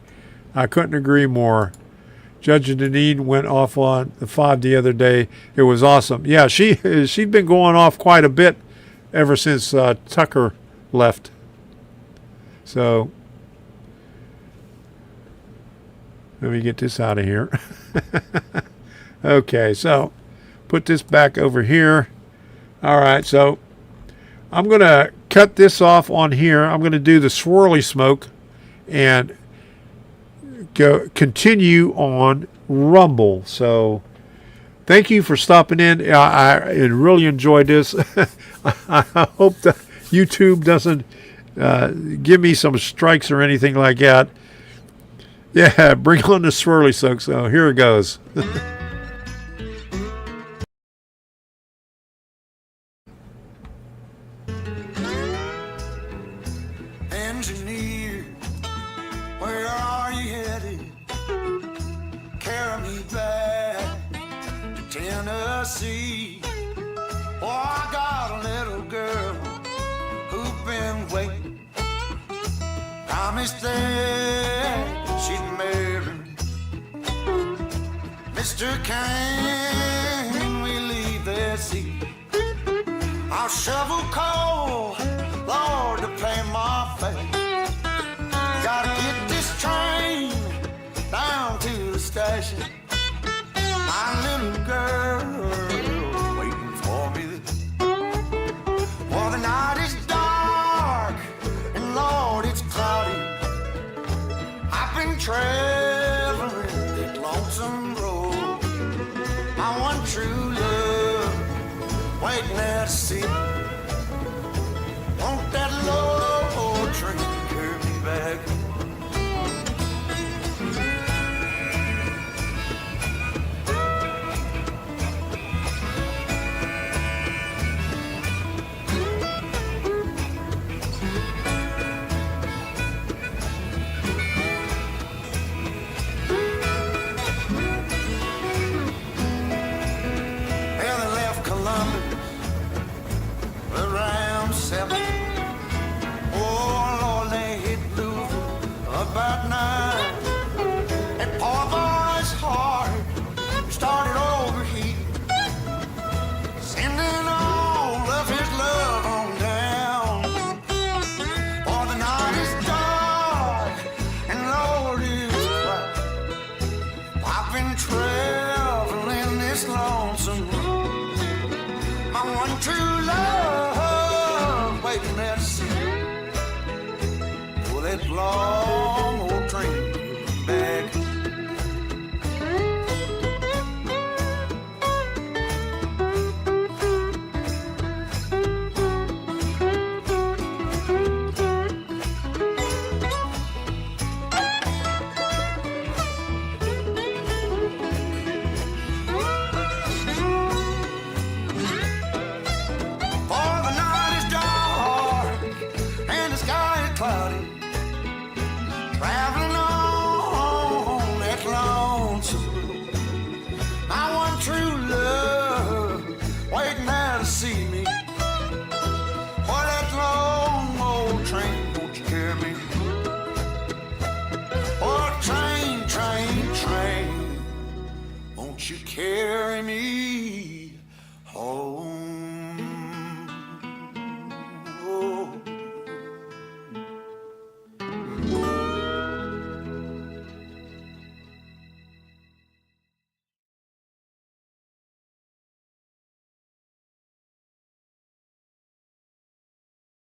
I couldn't agree more. Judge Deneen went off on the 5 the other day. It was awesome. Yeah, she's been going off quite a bit ever since Tucker left. So let me get this out of here. Okay, so put this back over here. All right, so I'm going to cut this off on here. I'm going to do the swirly smoke and continue on Rumble. So thank you for stopping in. I really enjoyed this. I hope that YouTube doesn't give me some strikes or anything like that. Yeah, bring on the swirly smoke. So here it goes. engineer, where are you headed? Carry me back to Tennessee. Oh, I got a little girl who's been waiting. Promised that she'd marry me. Mister, can we leave this seat? I'll shovel coal, Lord, to pay my fate. Gotta get this train down to the station. My little girl waiting for me. Well, the night is dark and Lord, it's cloudy. I've been traveling that lonesome road. My one true love waiting there to see. Won't that low train carry me back? Well, they left Columbus around 7. Oh, Lord, they hit Louisville about 9. And poor boy's heart started overheating, sending all of his love on down. For the night is dark and Lord is quiet. I've been traveling this lonesome road. My one true love waiting there to see. Will that long old train back? For the night is dark and the sky is cloudy. Traveling on that lonesome road. My one true love waiting there to see me. For that long old train, won't you carry me? Oh, train, train, train, won't you carry me home?